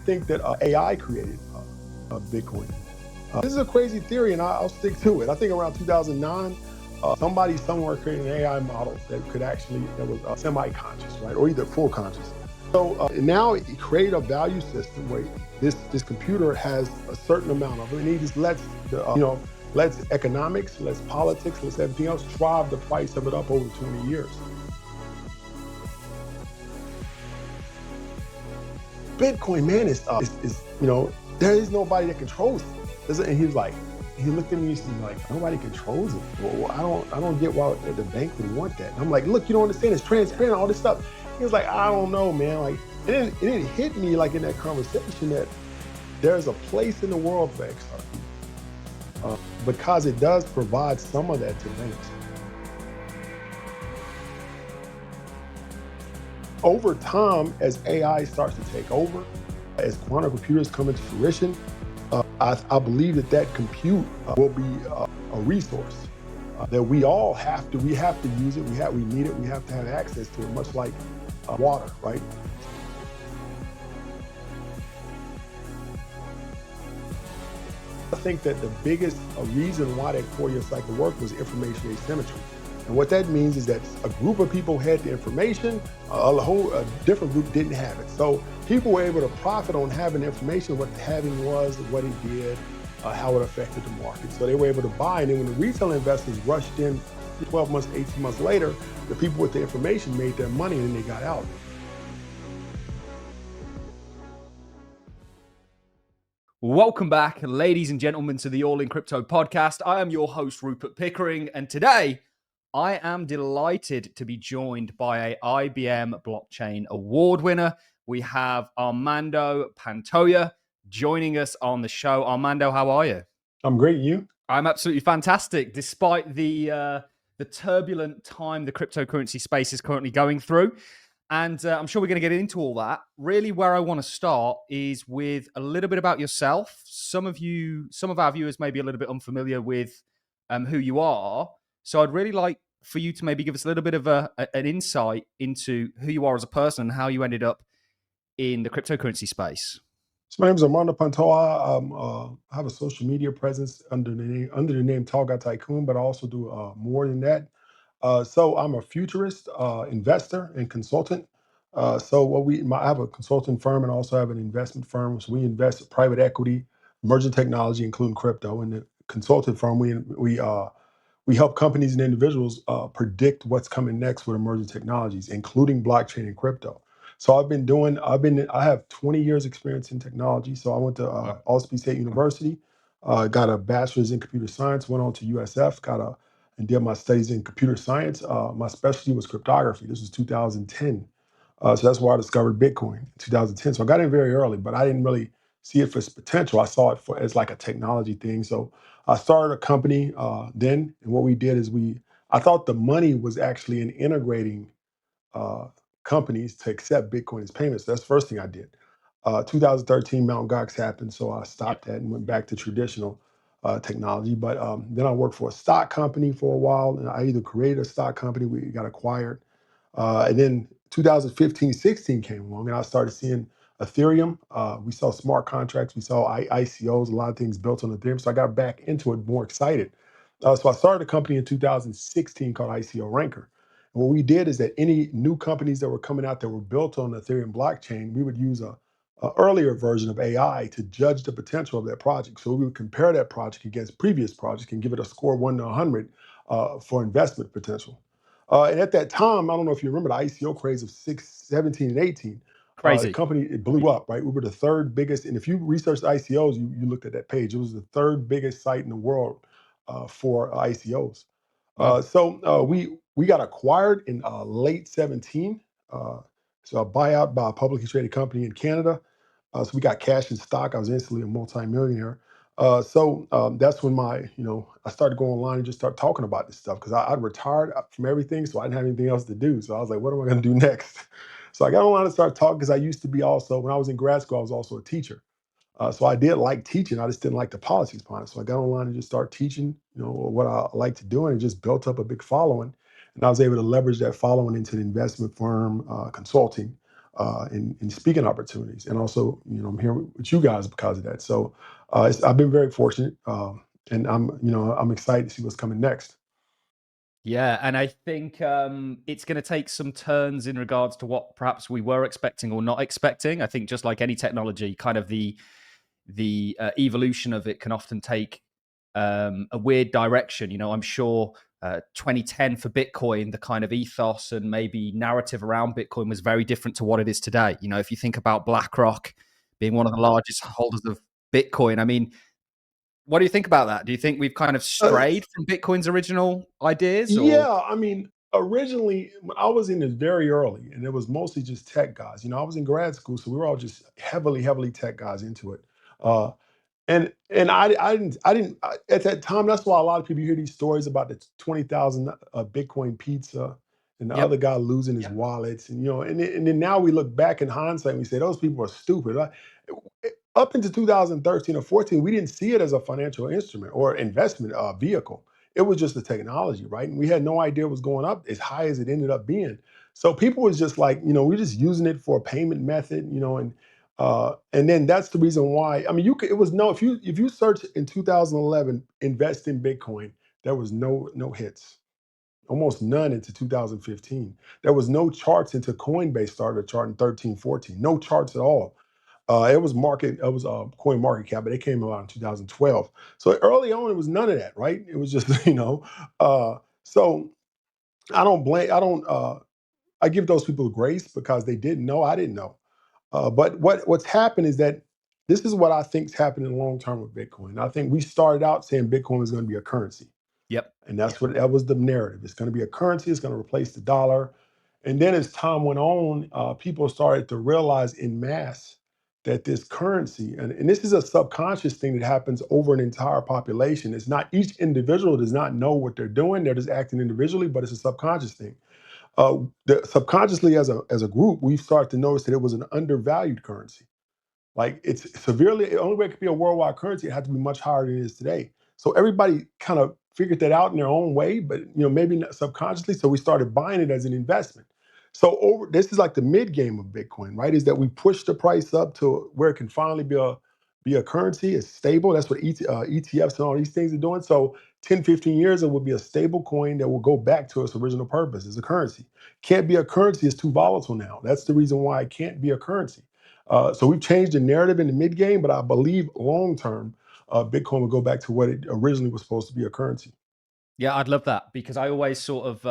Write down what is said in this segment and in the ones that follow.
think that AI created Bitcoin. This is a crazy theory, and I'll stick to it. I think around 2009, somebody somewhere created an AI model that was semi-conscious, right, or either full conscious. So now it created a value system where this computer has a certain amount of it, and he just lets lets economics, lets politics, lets everything else drive the price of it up over 20 years. Bitcoin, man, is there is nobody that controls it. And he was like, he looked at me and he's like, nobody controls it. Well, I don't get why the bank would want that. And I'm like, look, you don't understand. It's transparent, all this stuff. He was like, I don't know, man. Like, it didn't hit me like in that conversation that there's a place in the world for XRP because it does provide some of that to banks. Over time, as AI starts to take over, as quantum computers come into fruition, I believe that compute will be a resource that we all have to use it. We need it. We have to have access to it, much like water, right? I think that the biggest reason why that 4-year cycle worked was information asymmetry. And what that means is that a group of people had the information, a different group didn't have it. So people were able to profit on having information, what the halving was, what it did, how it affected the market. So they were able to buy, and then when the retail investors rushed in 12 months, 18 months later, the people with the information made their money and then they got out. Welcome back, ladies and gentlemen, to the All in Crypto podcast. I am your host, Rupert Pickering, and today I am delighted to be joined by a IBM Blockchain Award winner. We have Armando Pantoja joining us on the show. Armando, how are you? I'm great. You? I'm absolutely fantastic, despite the turbulent time the cryptocurrency space is currently going through. And I'm sure we're going to get into all that. Really, where I want to start is with a little bit about yourself. Some of our viewers may be a little bit unfamiliar with who you are. So I'd really like for you to maybe give us a little bit of an insight into who you are as a person and how you ended up in the cryptocurrency space. So my name is Armando Pantoja. I have a social media presence under the name Tall Guy Tycoon, but I also do more than that. So I'm a futurist, investor, and consultant. I have a consulting firm and also have an investment firm. So we invest in private equity, emerging technology, including crypto. And the consulting firm, we help companies and individuals predict what's coming next with emerging technologies, including blockchain and crypto. So I have 20 years experience in technology. So I went to Allspe State University, got a bachelor's in computer science, went on to USF, and did my studies in computer science. My specialty was cryptography. This was 2010. So that's where I discovered Bitcoin in 2010. So I got in very early, but I didn't really see it for its potential. I saw it as like a technology thing. So I started a company then, and what we did is I thought the money was actually in integrating companies to accept Bitcoin as payments. So that's the first thing I did. 2013, Mt. Gox happened, so I stopped that and went back to traditional technology. But then I worked for a stock company for a while, and I either created a stock company, we got acquired, and then 2015, 16 came along, and I started seeing Ethereum. We saw smart contracts, we saw ICOs, a lot of things built on Ethereum. So I got back into it, more excited. So I started a company in 2016 called ICO Ranker. And what we did is that any new companies that were coming out that were built on the Ethereum blockchain, we would use a earlier version of AI to judge the potential of that project. So we would compare that project against previous projects and give it a score 1 to 100 for investment potential. And at that time, I don't know if you remember the ICO craze of 17 and 18. Crazy. The company, it blew up, right? We were the third biggest. And if you researched ICOs, you looked at that page. It was the third biggest site in the world for ICOs. Wow. So we got acquired in late 17. So a buyout by a publicly traded company in Canada. So we got cash and stock. I was instantly a multimillionaire. That's when I started going online and just started talking about this stuff because I'd retired from everything, so I didn't have anything else to do. So I was like, what am I going to do next? So I got online and started talking because I used to be also, when I was in grad school, I was also a teacher. So I did like teaching. I just didn't like the politics behind it. So I got online and just started teaching, what I like to do, and it just built up a big following. And I was able to leverage that following into the investment firm, consulting, in speaking opportunities, and also, I'm here with you guys because of that. So I've been very fortunate, and I'm excited to see what's coming next. Yeah, and I think it's going to take some turns in regards to what perhaps we were expecting or not expecting. I think just like any technology, kind of the evolution of it can often take a weird direction. I'm sure 2010 for Bitcoin, the kind of ethos and maybe narrative around Bitcoin was very different to what it is today. If you think about BlackRock being one of the largest holders of Bitcoin, I mean, what do you think about that? Do you think we've kind of Uh, strayed from Bitcoin's original ideas, or? Yeah, I mean, originally when I was in it very early, and it was mostly just tech guys. I was in grad school, so we were all just heavily, heavily tech guys into it. Uh, and I didn't at that time. That's why a lot of people hear these stories about the 20,000 Bitcoin pizza and the other Yep. guy losing his wallets, and then now we look back in hindsight and we say those people are stupid. Up into 2013 or 14, we didn't see it as a financial instrument or investment vehicle. It was just a technology, right? And we had no idea it was going up as high as it ended up being. So people was just like, we're just using it for a payment method, and then that's the reason why. I mean, you could. It was no. If you search in 2011, invest in Bitcoin, there was no hits, almost none into 2015. There was no charts into Coinbase started a chart in 13, 14. No charts at all. It was market. It was Coin Market Cap, but it came out in 2012. So early on, it was none of that, right? It was just So I don't blame. I don't. I give those people grace because they didn't know. I didn't know. But what's happened is that this is what I think is happening long term with Bitcoin. I think we started out saying Bitcoin was going to be a currency, Yep. and that was the narrative. It's going to be a currency. It's going to replace the dollar. And then as time went on, people started to realize in mass that this currency, and this is a subconscious thing that happens over an entire population. It's not each individual does not know what they're doing. They're just acting individually, but it's a subconscious thing. Subconsciously, as a group, we start to notice that it was an undervalued currency. Like it's severely, the only way it could be a worldwide currency, it had to be much higher than it is today. So everybody kind of figured that out in their own way, but maybe not subconsciously. So we started buying it as an investment. So this is like the mid game of Bitcoin, right? Is that we push the price up to where it can finally be a currency. It's stable. That's what ETFs and all these things are doing. So 10, 15 years, it will be a stable coin that will go back to its original purpose as a currency. Can't be a currency, it's too volatile now. That's the reason why it can't be a currency. So we've changed the narrative in the mid game, but I believe long term, Bitcoin will go back to what it originally was supposed to be, a currency. Yeah, I'd love that because I always sort of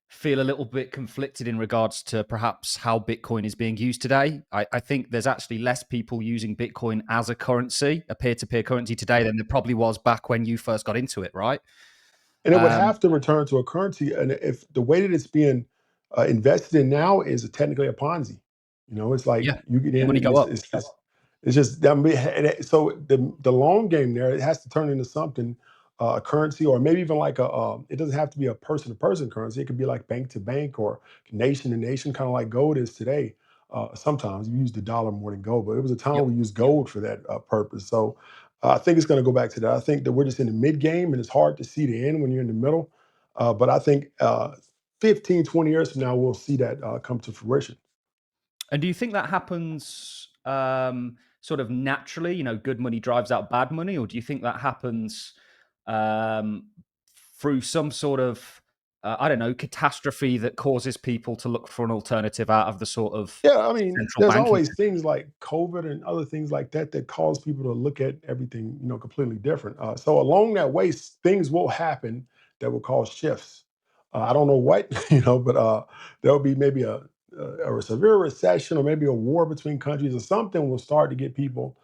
feel a little bit conflicted in regards to perhaps how Bitcoin is being used today. I think there's actually less people using Bitcoin as a currency, a peer-to-peer currency today than there probably was back when you first got into it, right? And it would Um, have to return to a currency. And if the way that it's being invested in now is technically a Ponzi, it's like yeah, you get in money and go it's up. it's just it's just I mean, so the long game there, it has to turn into something, a currency, or maybe even like it doesn't have to be a person to person currency. It could be like bank to bank or nation to nation, kind of like gold is today. Sometimes you use the dollar more than gold, but it was a time Yep. we used gold for that purpose. So I think it's going to go back to that. I think that we're just in the mid game, and it's hard to see the end when you're in the middle. But I think 15, 20 years from now, we'll see that come to fruition. And do you think that happens sort of naturally? Good money drives out bad money, or do you think that happens um, through some sort of I don't know, catastrophe that causes people to look for an alternative out of the sort of Yeah, I mean, central there's banking always system? things like COVID and other things like that that cause people to look at everything, completely different. So along that way, things will happen that will cause shifts. I don't know what, but there'll be maybe a severe recession or maybe a war between countries or something will start to get people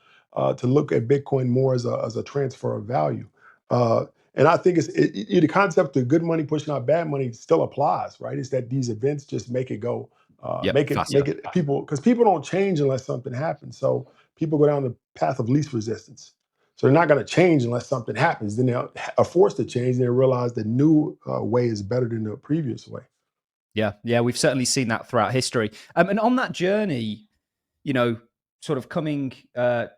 to look at Bitcoin more as a transfer of value. Uh, and I think the concept of good money pushing out bad money still applies, right? It's that these events just make it go Yep, make it faster. make it people, because people don't change unless something happens. So people go down the path of least resistance. So they're not going to change unless something happens. Then they are forced to change, and they realize the new way is better than the previous way. Yeah, yeah, we've certainly seen that throughout history. And on that journey, you know, sort of coming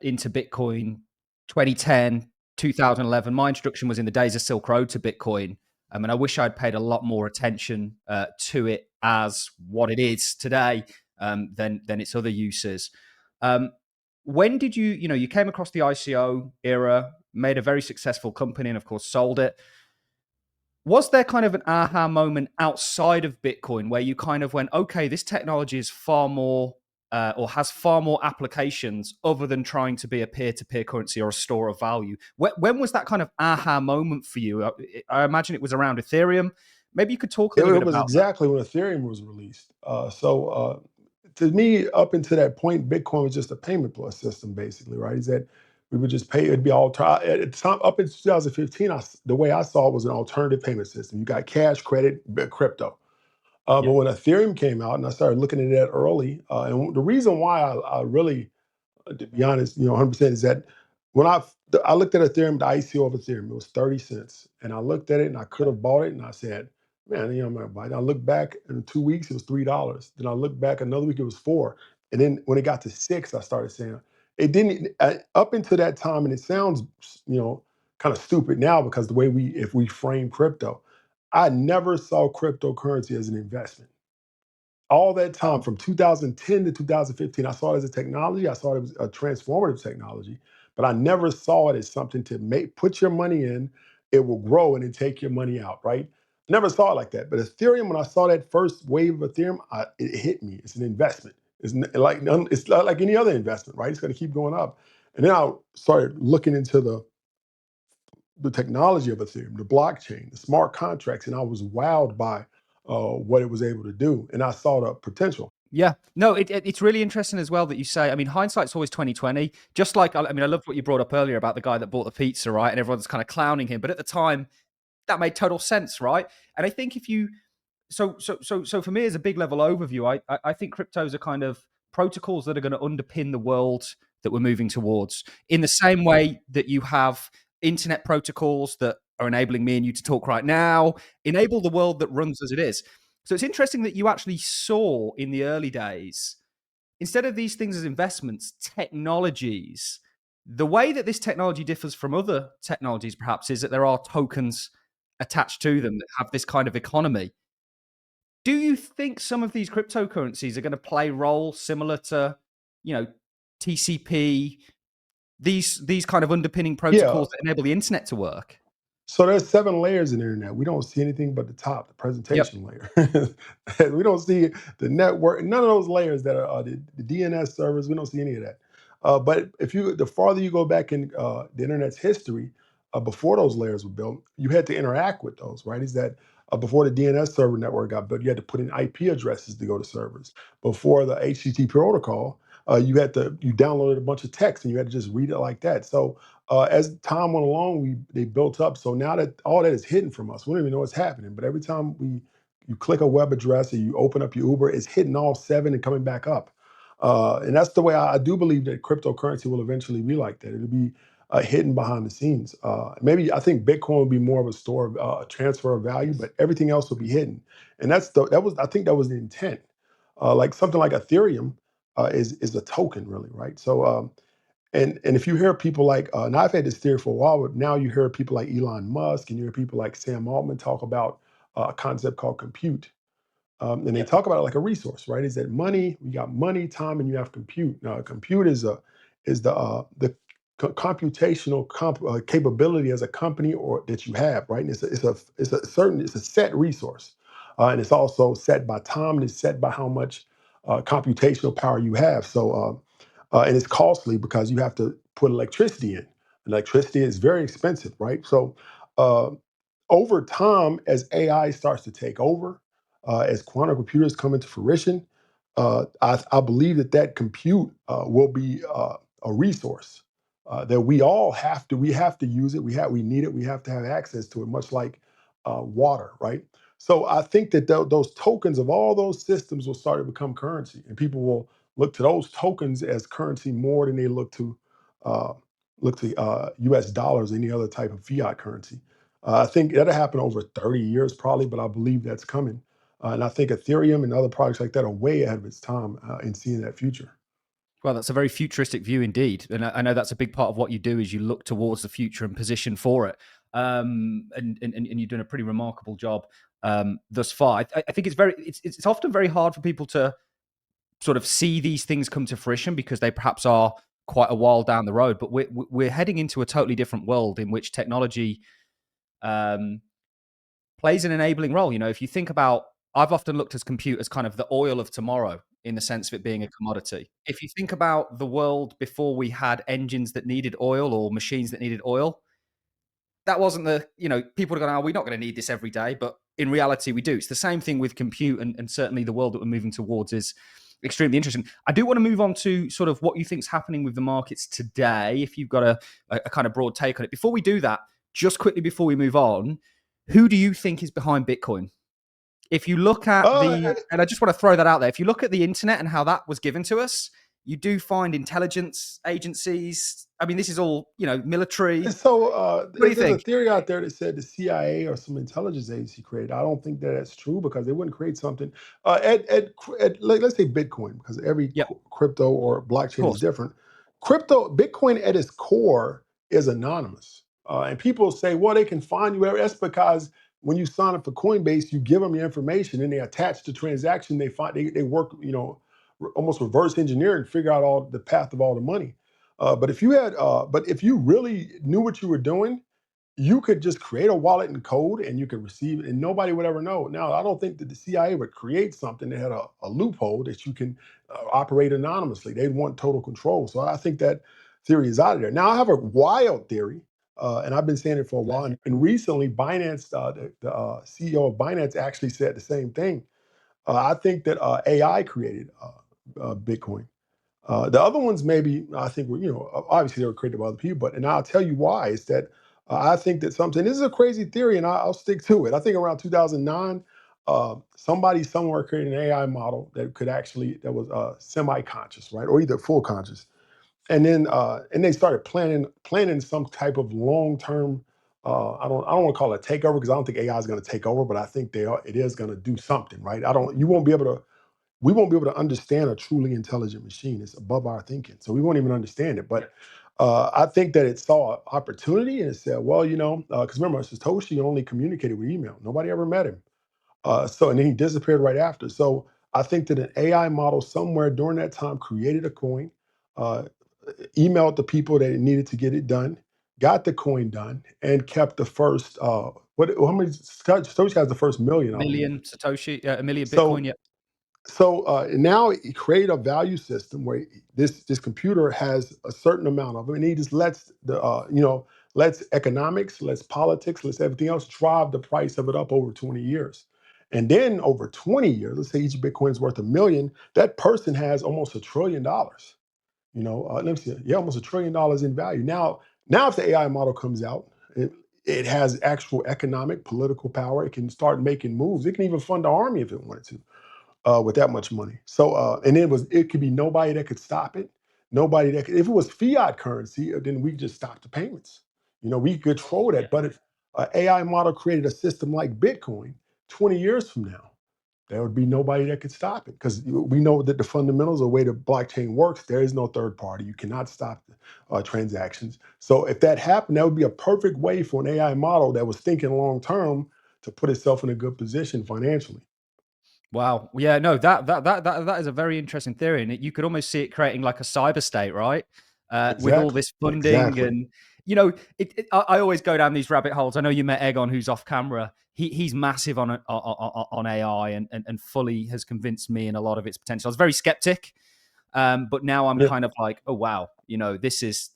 into Bitcoin 2010, 2011, my introduction was in the days of Silk Road to Bitcoin. And I wish I'd paid a lot more attention to it as what it is today. than its other uses. Um, when did you came across the ICO era, made a very successful company, and of course sold it? Was there kind of an aha moment outside of Bitcoin where you kind of went, okay, this technology is far more or has far more applications other than trying to be a peer-to-peer currency or a store of value? When was that kind of aha moment for you? I imagine it was around Ethereum. Maybe you could talk a little bit It was about that. exactly when Ethereum was released. To me, up until that point, Bitcoin was just a payment plus system, basically, right? Is that we would just pay, it'd be all at the time up in 2015. The way I saw it was an alternative payment system. You got cash, credit, crypto. Yeah, But when Ethereum came out, and I started looking at that early, and the reason why I really to be honest, 100% is that when I looked at Ethereum, the ICO of Ethereum, it was 30 cents. And I looked at it and I could have bought it and I said, man, I'm gonna buy it. I looked back in 2 weeks, it was $3. Then I looked back another week, it was 4. And then when it got to 6, I started saying, it didn't up until that time, and it sounds, you know, kind of stupid now because the way if we frame crypto, I never saw cryptocurrency as an investment all that time from 2010 to 2015. I saw it as a technology. I saw it as a transformative technology, but I never saw it as something to put your money in, it will grow and then take your money out, right? Never saw it like that. But Ethereum, when I saw that first wave of Ethereum, it hit me. It's an investment. It's not like any other investment, right? It's going to keep going up. And then I started looking into the technology of Ethereum, the blockchain, the smart contracts, and I was wowed by what it was able to do, and I saw the potential. yeah. No, it's really interesting as well that you say. I mean, hindsight's always 2020. Just like I mean, I loved what you brought up earlier about the guy that bought the pizza, right? And everyone's kind of clowning him, but at the time, that made total sense, right? And I think if you so for me as a big level overview, I think cryptos are kind of protocols that are going to underpin the world that we're moving towards. In the same way that you have internet protocols that are enabling me and you to talk right now, enable the world that runs as it is. So it's interesting that you actually saw in the early days, instead of these things as investments, technologies. The way that this technology differs from other technologies, perhaps, is that there are tokens attached to them that have this kind of economy. Do you think some of these cryptocurrencies are going to play role similar to, you know, TCP, these kind of underpinning Yeah. protocols that enable the internet to work? So there's 7 layers in the internet. We don't see anything but the top, the Yep. presentation layer. We don't see the network, none of those layers that are the DNS servers. We don't see any of that. But the farther you go back in the internet's history, before those layers were built, you had to interact with those, right? Is that before the DNS server network got built, you had to put in IP addresses to go to servers. Before the HTTP protocol, you downloaded a bunch of text and you had to just read it like that. So as time went along, they built up. So now that all that is hidden from us, we don't even know what's happening. But every time you click a web address or you open up your Uber, it's hitting all 7 and coming back up. And that's the way I do believe that cryptocurrency will eventually be like that. It'll be hidden behind the scenes. Maybe I think Bitcoin will be more of a store of transfer of value, but everything else will be hidden. And I think that was the intent. Like something like Ethereum is a token, really, right? So and if you hear people like, and I've had this theory for a while, but now you hear people like Elon Musk and you hear people like Sam Altman talk about a concept called compute. And they Yeah. talk about it like a resource, right? Is that money? You got money, time, and you have compute. Now, compute is the computational capability as a company or that you have, right? And it's a set resource, and it's also set by time and it's set by how much computational power you have. And it's costly because you have to put electricity in. Electricity is very expensive, right? So uh, over time, as AI starts to take over, as quantum computers come into fruition, I believe that compute will be a resource that we have to use it. We need it. We have to have access to it, much like water, right? So I think that those tokens of all those systems will start to become currency, and people will look to those tokens as currency more than they uh, look to U.S. dollars, any other type of fiat currency. I think that'll happen over 30 years probably, but I believe that's coming. And I think Ethereum and other products like that are way ahead of its time in seeing that future. Well, that's a very futuristic view indeed, and I know that's a big part of what you do is you look towards the future and position for it. And you're doing a pretty remarkable job thus far. I think it's often very hard for people sort of see these things come to fruition because they perhaps are quite a while down the road. But we're heading into a totally different world in which technology um, plays an enabling role. You know, if you think about, I've often looked at compute as kind of the oil of tomorrow in the sense of it being a commodity. If you think about the world before we had engines that needed oil or machines that needed oil, that wasn't the, you know, people are going, oh, we're not going to need this every day. But in reality, we do. It's the same thing with compute. And certainly the world that we're moving towards is extremely interesting. I do want to move on to sort of what you think is happening with the markets today, if you've got a kind of broad take on it. Before we do that, just quickly before we move on, who do you think is behind Bitcoin? If you look at Uh, and I just want to throw that out there, if you look at the internet and how that was given to us, you do find intelligence agencies. I mean, this is all, you know, military. And so What do you there's a think? theory out there that said the CIA or some intelligence agency created. I don't think that that's true because they wouldn't create something let's say Bitcoin, because every Yep, of crypto or blockchain is course. different. Bitcoin at its core is anonymous. And people say, well, they can find you. That's because when you sign up for Coinbase, you give them your information and they attach the transaction. They work, almost reverse engineer and figure out all the path of all the money. But if you really knew what you were doing, you could just create a wallet and code and you could receive it and nobody would ever know. Now, I don't think that the CIA would create something that had a loophole that you can operate anonymously. They'd want total control. So I think that theory is out of there. Now, I have a wild theory, and I've been saying it for a while. And recently, Binance, the CEO of Binance actually said the same thing. I think that AI created Bitcoin. The other ones, maybe I think were, obviously they were created by other people, and I'll tell you why. Is that I think that something. This is a crazy theory, and I'll stick to it. I think around 2009, somebody somewhere created an AI model that was semi-conscious, right, or either full conscious, and they started planning some type of long-term. I don't want to call it a takeover because I don't think AI is going to take over, but I think it is going to do something, right? I don't. You won't be able to we won't be able to understand a truly intelligent machine. It's above our thinking. So we won't even understand it. But I think that it saw opportunity and it said, well, because remember, Satoshi only communicated with email. Nobody ever met him. And then he disappeared right after. So I think that an AI model somewhere during that time created a coin, uh, emailed the people that it needed to get it done, got the coin done, and kept the first, how many, Satoshi has the first million, I believe. Million Satoshi, a million Bitcoin. So Yep. now he create a value system where this computer has a certain amount of it, and he just lets economics, lets politics, lets everything else drive the price of it up over 20 years. And then over 20 years, let's say each Bitcoin is worth a million, that person has almost $1 trillion. Let me see, yeah, almost $1 trillion in value. Now if the AI model comes out, it has actual economic, political power. It can start making moves. It can even fund the army if it wanted to with that much money. So, and it could be nobody that could stop it. Nobody that could, if it was fiat currency, then we just stop the payments. We control Yeah. that. But if an AI model created a system like Bitcoin 20 years from now, there would be nobody that could stop it because we know that the fundamentals of the way the blockchain works, there is no third party. You cannot stop transactions. So if that happened, that would be a perfect way for an AI model that was thinking long term to put itself in a good position financially. Wow. Yeah, no, that is a very interesting theory, and you could almost see it creating like a cyber state, right? With all Exactly. this funding, Exactly. and I always go down these rabbit holes. I know you met Egon, who's off camera. He's massive on AI, and fully has convinced me in a lot of its potential. I was very skeptic, but now I'm Yeah. kind of like, oh wow, this is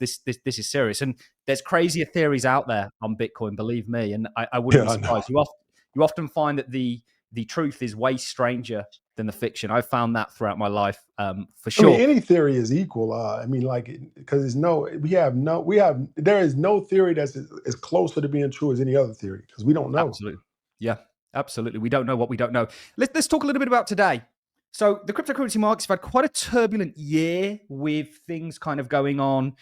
serious. And there's crazier theories out there on Bitcoin, believe me, and I wouldn't Yeah, be I know. surprised. You often find that the truth is way stranger than the fiction. I've found that throughout my life, for I mean, sure. any theory is equal. Because there is no theory that's as closer to being true as any other theory because we don't know. Absolutely. Yeah, absolutely. We don't know what we don't know. Let's talk a little bit about today. So the cryptocurrency markets have had quite a turbulent year with things kind of going on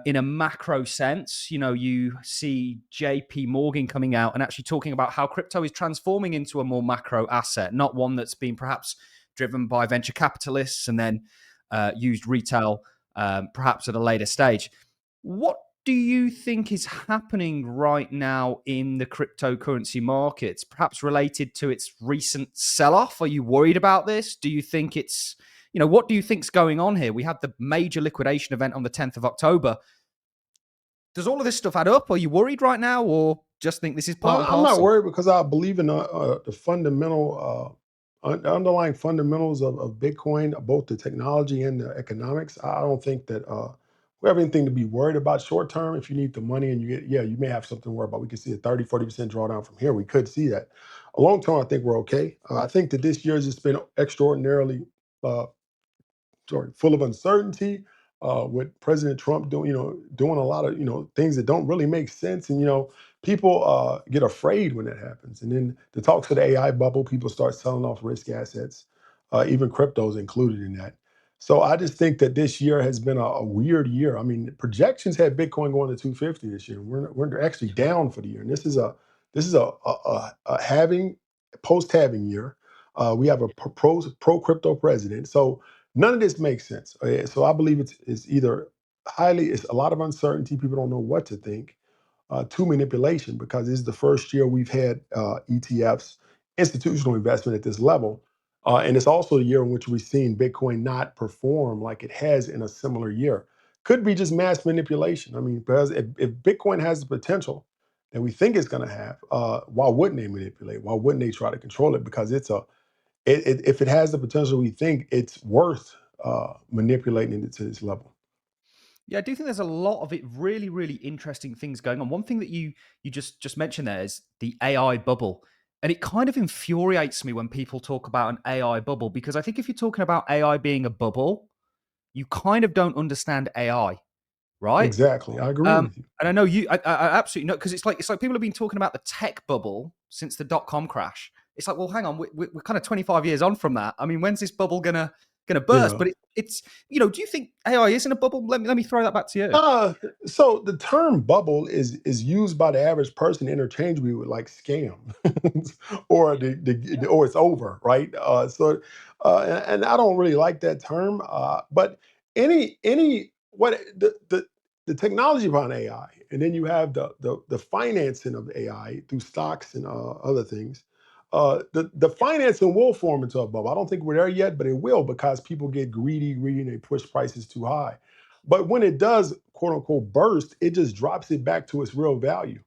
in a macro sense. You see JP Morgan coming out and actually talking about how crypto is transforming into a more macro asset, not one that's been perhaps driven by venture capitalists and then used retail perhaps at a later stage. What do you think is happening right now in the cryptocurrency markets, perhaps related to its recent sell off? Are you worried about this? Do you think it's What do you think's going on here? We had the major liquidation event on the 10th of October. Does all of this stuff add up? Are you worried right now, or just think this is part and I'm not parcel? worried because I believe in the fundamental, underlying fundamentals of Bitcoin, both the technology and the economics. I don't think that we have anything to be worried about short term. If you need the money and you get, yeah, you may have something to worry about. We could see a 30, 40% drawdown from here. We could see that. A long term, I think we're okay. I think that this year has just been extraordinarily uh, full of uncertainty. With President Trump doing a lot of things that don't really make sense, and people get afraid when that happens. And then the talks of the AI bubble, people start selling off risk assets, even cryptos included in that. So I just think that this year has been a weird year. I mean, projections had Bitcoin going to 250 this year. We're actually down for the year, and this is a halving, post halving year. We have a pro crypto president, so none of this makes sense. So I believe it's either it's a lot of uncertainty. People don't know what to think. To manipulation, because this is the first year we've had ETFs, institutional investment at this level. And it's also the year in which we've seen Bitcoin not perform like it has in a similar year. Could be just mass manipulation. I mean, because if Bitcoin has the potential that we think it's going to have, why wouldn't they manipulate? Why wouldn't they try to control it? Because if it has the potential we think, it's worth manipulating it to this level. Yeah, I do think there's a lot of it really, really interesting things going on. One thing that you just mentioned there is the AI bubble. And it kind of infuriates me when people talk about an AI bubble, because I think if you're talking about AI being a bubble, you kind of don't understand AI, right? Exactly. I agree with you. And I know I absolutely know, because it's like people have been talking about the tech bubble since the dot-com crash. It's like, well, hang on, we're kind of 25 years on from that. I mean, when's this bubble gonna burst? Yeah. But it's do you think AI is in a bubble? Let me throw that back to you. Uh, so the term bubble is used by the average person interchangeably with like scam, or or it's over, right? And I don't really like that term. But any what the technology behind AI, and then you have the financing of AI through stocks and other things. The financing will form into a bubble. I don't think we're there yet, but it will, because people get greedy, and they push prices too high. But when it does, quote unquote, burst, it just drops it back to its real value.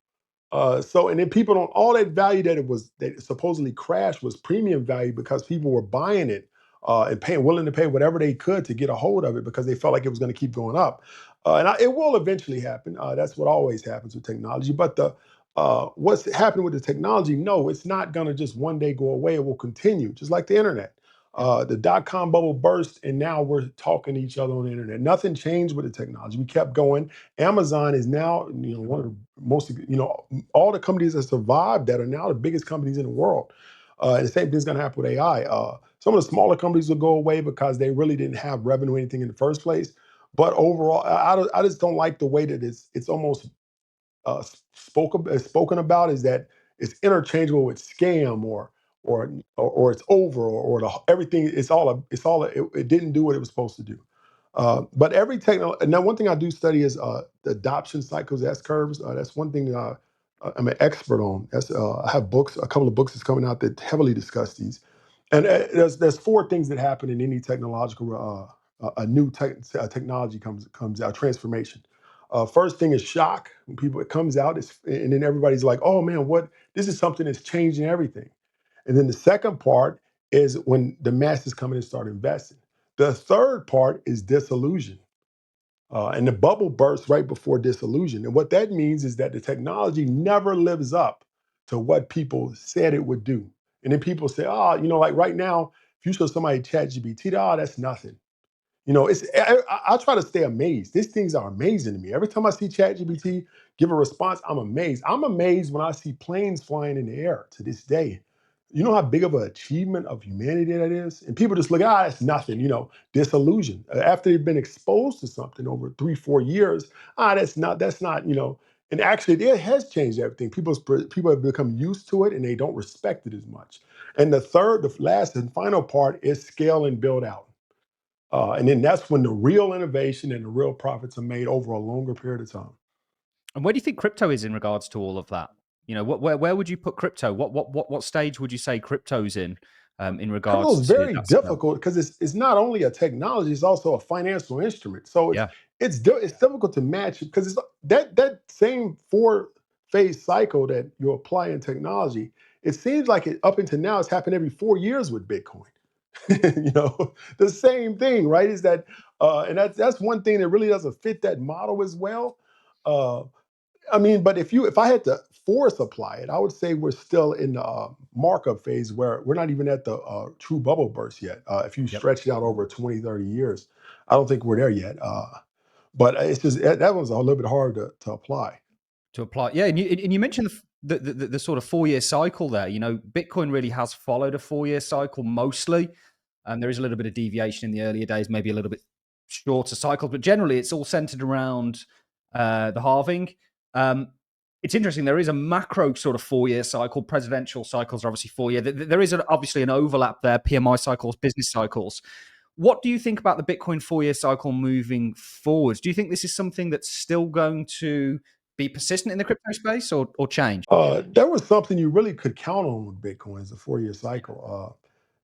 And then people don't, all that value that it supposedly crashed was premium value, because people were buying it and willing to pay whatever they could to get a hold of it, because they felt like it was going to keep going up. It will eventually happen. That's what always happens with technology. But what's happening with the technology? No, it's not going to just one day go away. It will continue, just like the internet. Yeah. The dot-com bubble burst, and now we're talking to each other on the internet. Nothing changed with the technology. We kept going. Amazon is now, one of the most, all the companies that survived that are now the biggest companies in the world. And the same thing's going to happen with AI. Some of the smaller companies will go away because they really didn't have revenue or anything in the first place. But overall, I just don't like the way that it's almost spoken about, is that it's interchangeable with scam, or it's over, everything. It didn't do what it was supposed to do. But every techno now, one thing I do study is the adoption cycles, S curves. That's one thing I'm an expert on. I have a couple of books that's coming out that heavily discuss these. And there's four things that happen in any technological a new technology comes out, transformation. First thing is shock. When it comes out, and then everybody's like, "Oh man, what? This is something that's changing everything." And then the second part is when the masses come in and start investing. The third part is disillusion. And the bubble bursts right before disillusion. And what that means is that the technology never lives up to what people said it would do. And then people say, oh, like right now, if you show somebody ChatGPT, oh, that's nothing. I try to stay amazed. These things are amazing to me. Every time I see ChatGPT give a response, I'm amazed. I'm amazed when I see planes flying in the air to this day. You know how big of an achievement of humanity that is? And people just look, it's nothing, disillusion. After they've been exposed to something over 3, 4 years, that's not. And actually, it has changed everything. People have become used to it, and they don't respect it as much. And the last and final part is scale and build out. And then that's when the real innovation and the real profits are made over a longer period of time. And where do you think crypto is in regards to all of that? Where would you put crypto? What stage would you say crypto's in? in Crypto regards is to very that scale. difficult because it's not only a technology, it's also a financial instrument. So Yeah. it's difficult to match because it's that same four-phase cycle that you apply in technology. It seems like it up until now it's happened every 4 years with Bitcoin. The same thing, right? Is that and that's one thing that really doesn't fit that model as well. Uh, I mean, but if I had to force apply it, I would say we're still in the markup phase where we're not even at the true bubble burst yet. If you Yep. stretch it out over 20, 30 years, I don't think we're there yet. But it's just that one's a little bit hard to apply. To apply. Yeah, and you mentioned the sort of 4 year cycle there. You know, Bitcoin really has followed a 4 year cycle mostly. And there is a little bit of deviation in the earlier days, maybe a little bit shorter cycles, but generally it's all centered around the halving. Um, it's interesting. There is a macro sort of 4 year cycle. Presidential cycles are obviously 4 year. There is obviously an overlap there. PMI cycles, business cycles. What do you think about the Bitcoin 4 year cycle moving forwards? Do you think this is something that's still going to be persistent in the crypto space or change? There was something you really could count on with Bitcoin, is a 4 year cycle.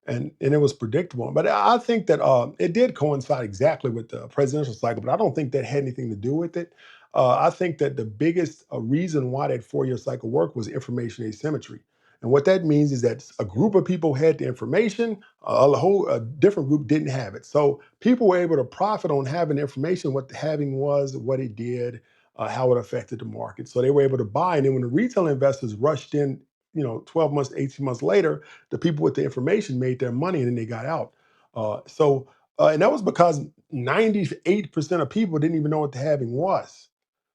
And it was predictable. But I think that it did coincide exactly with the presidential cycle, but I don't think that had anything to do with it. I think that the biggest reason why that 4 year cycle worked was information asymmetry. And what that means is that a group of people had the information, a different group didn't have it. So people were able to profit on having information, what the having was, what it did, how it affected the market. So they were able to buy. And then when the retail investors rushed in, 12 months, 18 months later, the people with the information made their money and then they got out. And that was because 98% of people didn't even know what the halving was.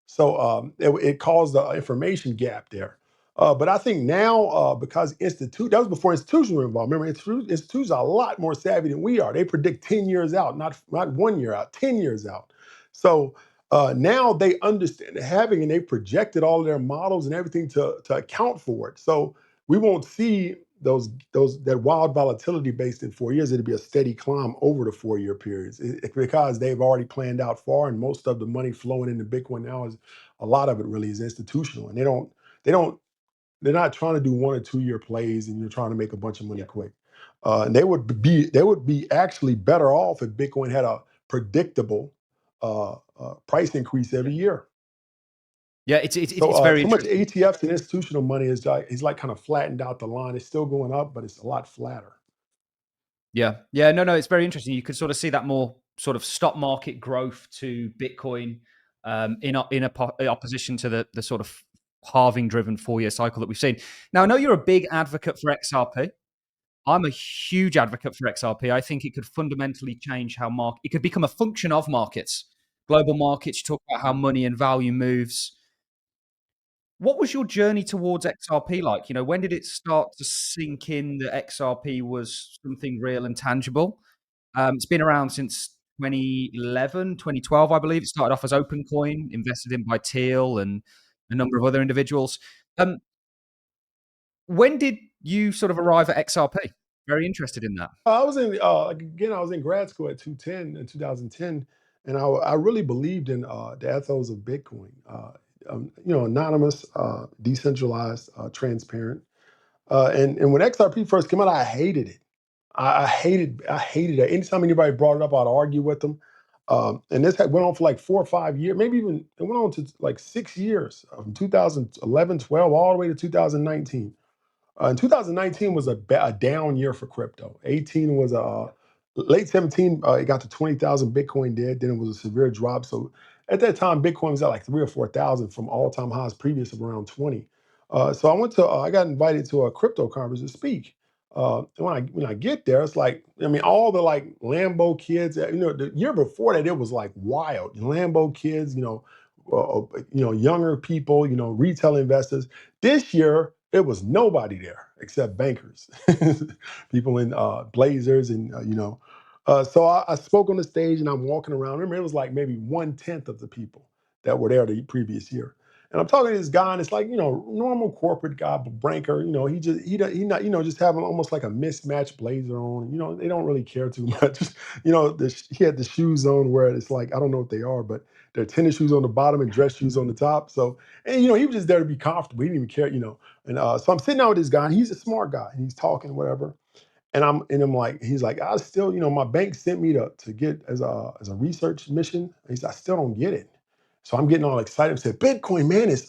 So it caused the information gap there. But I think now, because that was before institutions were involved. Remember, institutions are a lot more savvy than we are. They predict 10 years out, not 1 year out, 10 years out. So now they understand the halving and they projected all of their models and everything to account for it. So we won't see that wild volatility based in 4 years. It'll be a steady climb over the 4 year periods because they've already planned out far, and most of the money flowing into Bitcoin now is a lot of it really is institutional, and they're not trying to do 1 or 2 year plays and you're trying to make a bunch of money quick. And they would be actually better off if Bitcoin had a predictable price increase every year. Yeah, it's So it's very so much interesting. ATFs and institutional money is like kind of flattened out the line. It's still going up, but it's a lot flatter. Yeah, yeah, no, it's very interesting. You could sort of see that more sort of stock market growth to Bitcoin in opposition to the sort of halving driven 4 year cycle that we've seen. Now, I know you're a big advocate for XRP. I'm a huge advocate for XRP. I think it could fundamentally change how market. It could become a function of markets, global markets. You talk about how money and value moves. What was your journey towards XRP like? You know, when did it start to sink in that XRP was something real and tangible? It's been around since 2011, 2012, I believe. It started off as OpenCoin, invested in by Teal and a number of other individuals. Um, when did you sort of arrive at XRP? Very interested in that. I was in grad school at 210 in 2010, and I really believed in the ethos of Bitcoin. Anonymous, decentralized, transparent. And when XRP first came out, I hated it. I hated it. Anytime anybody brought it up, I'd argue with them. And this went on for like 4 or 5 years, maybe even it went on to like 6 years, from 2011, 12, all the way to 2019. And 2019 was a down year for crypto. 18 was late 17. It got to 20,000. Bitcoin did. Then it was a severe drop. So at that time, Bitcoin was at like 3 or 4 thousand from all-time highs previous of around 20. So I got invited to a crypto conference to speak. And when I get there, it's like, I mean, all the like Lambo kids. The year before that, it was like wild. Lambo kids. Younger people. Retail investors. This year, it was nobody there except bankers, people in blazers, and So I spoke on the stage, and I'm walking around. Remember, it was like maybe 1/10 of the people that were there the previous year. And I'm talking to this guy, and it's like normal corporate guy, but banker. He not just having almost like a mismatched blazer on. They don't really care too much. He had the shoes on where it's like I don't know what they are, but they're tennis shoes on the bottom and dress shoes on the top. So and he was just there to be comfortable. He didn't even care. And so I'm sitting out with this guy, and he's a smart guy, and he's talking, whatever. I'm like, he's like, I still, my bank sent me to get as a research mission. He's, I still don't get it. So I'm getting all excited. I said, Bitcoin, man, is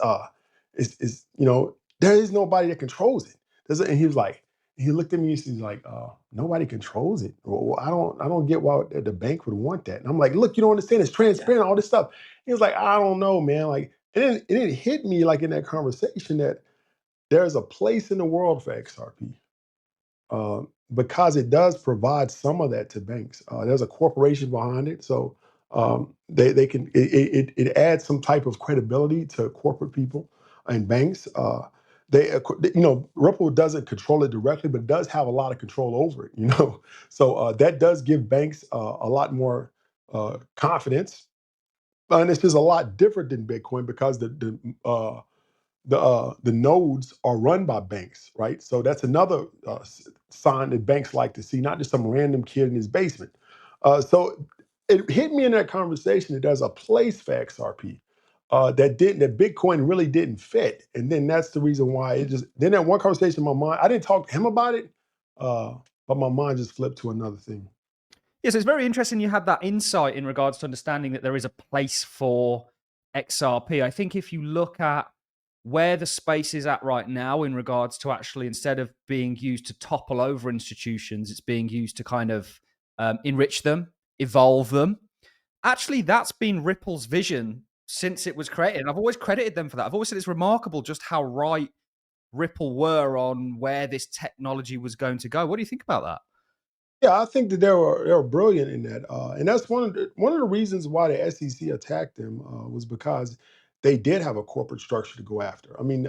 there is nobody that controls it. And he was like, he looked at me, he's like, nobody controls it. Well, I don't get why the bank would want that. And I'm like, look, you don't understand, it's Yeah. transparent, all this stuff. He was like, I don't know, man. Like, it didn't hit me like in that conversation that there's a place in the world for XRP, because it does provide some of that to banks. There's a corporation behind it, so they can it adds some type of credibility to corporate people and banks. Ripple doesn't control it directly, but it does have a lot of control over it. So that does give banks a lot more confidence, and it's just a lot different than Bitcoin because the nodes are run by banks, right? So that's another sign that banks like to see, not just some random kid in his basement. So it hit me in that conversation that there's a place for XRP that Bitcoin really didn't fit, and then that's the reason why it just then that one conversation in my mind. I didn't talk to him about it, uh, but my mind just flipped to another thing. Yes, it's very interesting you had that insight in regards to understanding that there is a place for XRP. I think if you look at where the space is at right now in regards to actually, instead of being used to topple over institutions, it's being used to kind of enrich them, evolve them. Actually, that's been Ripple's vision since it was created. And I've always credited them for that. I've always said it's remarkable just how right Ripple were on where this technology was going to go. What do you think about that? Yeah, I think that they were brilliant in that, and that's one of the reasons why the SEC attacked them, was because they did have a corporate structure to go after. I mean,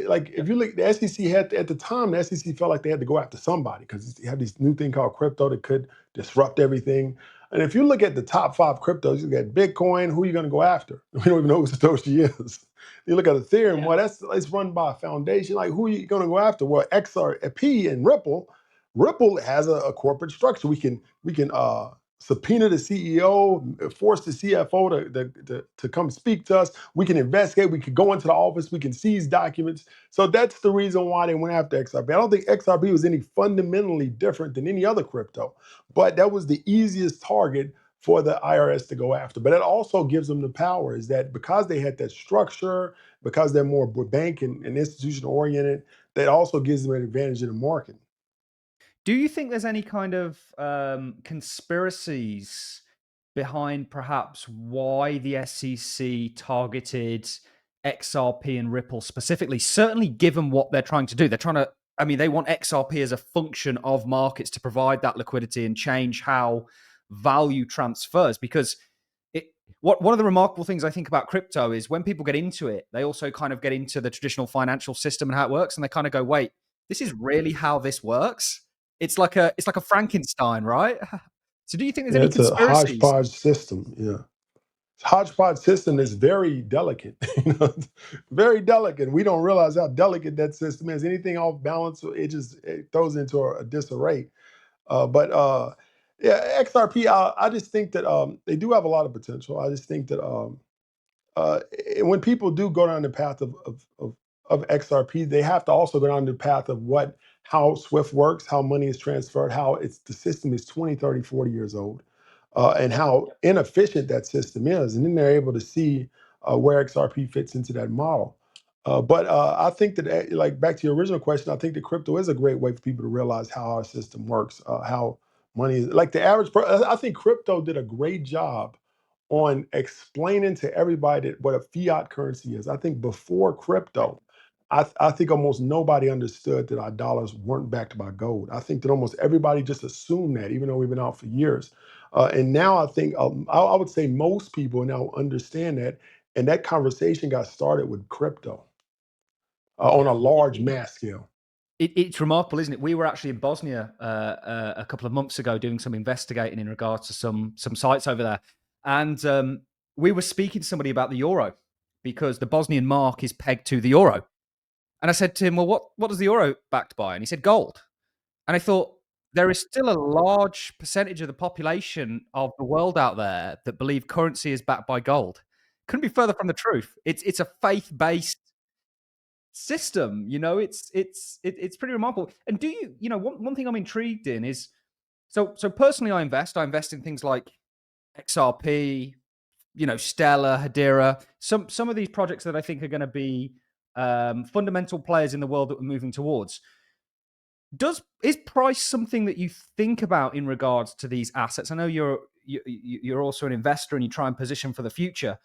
like Yeah. if you look, the SEC had at the time, the SEC felt like they had to go after somebody because you have this new thing called crypto that could disrupt everything. And if you look at the top five cryptos, you got Bitcoin. Who are you going to go after? We don't even know who Satoshi is. You look at Ethereum. Yeah. Well, it's run by a foundation. Like who are you going to go after? Well, XRP and Ripple. Ripple has a corporate structure. We can subpoena the CEO, force the CFO to come speak to us. We can investigate. We can go into the office. We can seize documents. So that's the reason why they went after XRP. I don't think XRP was any fundamentally different than any other crypto, but that was the easiest target for the IRS to go after. But it also gives them the power is that because they had that structure, because they're more bank and institution oriented, that also gives them an advantage in the market. Do you think there's any kind of conspiracies behind perhaps why the SEC targeted XRP and Ripple specifically? Certainly, given what they're trying to do, they're trying to. I mean, they want XRP as a function of markets to provide that liquidity and change how value transfers. Because one of the remarkable things I think about crypto is when people get into it, they also kind of get into the traditional financial system and how it works, and they kind of go, "Wait, this is really how this works." It's like a Frankenstein, right? So do you think there's Yeah, any it's a conspiracies? hodgepodge system. Yeah. Hodgepodge system is very delicate, it's very delicate. We don't realize how delicate that system is. Anything off balance, it throws into a disarray. But yeah, XRP, I just think that they do have a lot of potential. I just think that when people do go down the path of XRP, they have to also go down the path of how Swift works, how money is transferred, how the system is 20, 30, 40 years old, and how inefficient that system is. And then they're able to see where XRP fits into that model. But I think that, like back to your original question, I think that crypto is a great way for people to realize how our system works, how money is like the average. I think crypto did a great job on explaining to everybody what a fiat currency is. I think before crypto, I think almost nobody understood that our dollars weren't backed by gold. I think that almost everybody just assumed that, even though we've been out for years. And now I think I would say most people now understand that. And that conversation got started with crypto on a Yeah. large mass scale. It's remarkable, isn't it? We were actually in Bosnia a couple of months ago doing some investigating in regards to some sites over there, and we were speaking to somebody about the euro because the Bosnian mark is pegged to the euro. And I said to him, "Well, what is the euro backed by?" And he said, "Gold." And I thought there is still a large percentage of the population of the world out there that believe currency is backed by gold. Couldn't be further from the truth. It's a faith based system. It's pretty remarkable. And do you, one thing I'm intrigued in is, so personally, I invest in things like XRP, Stellar, Hedera, some of these projects that I think are going to be fundamental players in the world that we're moving towards. Is price something that you think about in regards to these assets? I know you're also an investor and you try and position for the future.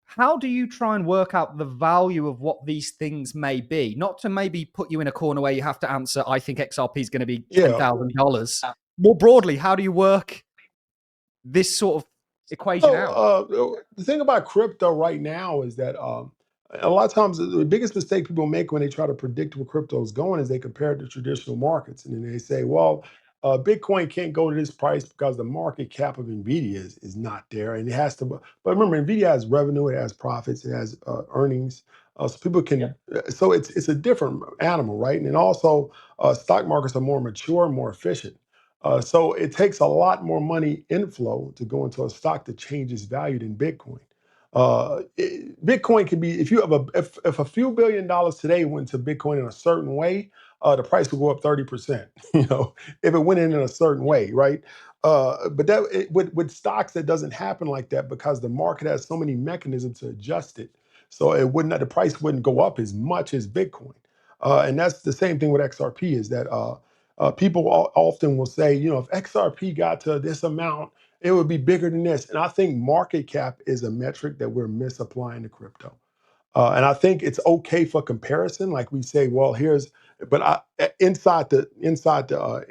How do you try and work out the value of what these things may be? Not to maybe put you in a corner where you have to answer, I think XRP is going to be Yeah. $10,000. More broadly, how do you work this sort of equation So out? the thing about crypto right now is that a lot of times the biggest mistake people make when they try to predict where crypto is going is they compare it to traditional markets, and then they say, "Well, Bitcoin can't go to this price because the market cap of Nvidia is not there, and it has to." But remember, Nvidia has revenue, it has profits, it has earnings, so people Yeah. can. So it's a different animal, right? And then also, stock markets are more mature, more efficient. So it takes a lot more money inflow to go into a stock that changes value than Bitcoin. Bitcoin can be if you have if a few $1 billion today went to Bitcoin in a certain way, the price will go up 30%. If it went in a certain way, right? But with stocks that doesn't happen like that because the market has so many mechanisms to adjust it, so it wouldn't the price wouldn't go up as much as Bitcoin. And that's the same thing with XRP is that people often will say, if XRP got to this amount, it would be bigger than this. And I think market cap is a metric that we're misapplying to crypto. And I think it's okay for comparison. Like we say, well, inside the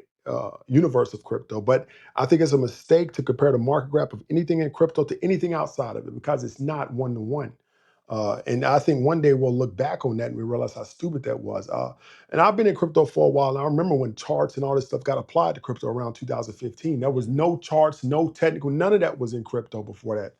universe of crypto. But I think it's a mistake to compare the market cap of anything in crypto to anything outside of it because it's not one to one. And I think one day we'll look back on that and we realize how stupid that was. And I've been in crypto for a while. And I remember when charts and all this stuff got applied to crypto around 2015. There was no charts, no technical, none of that was in crypto before that.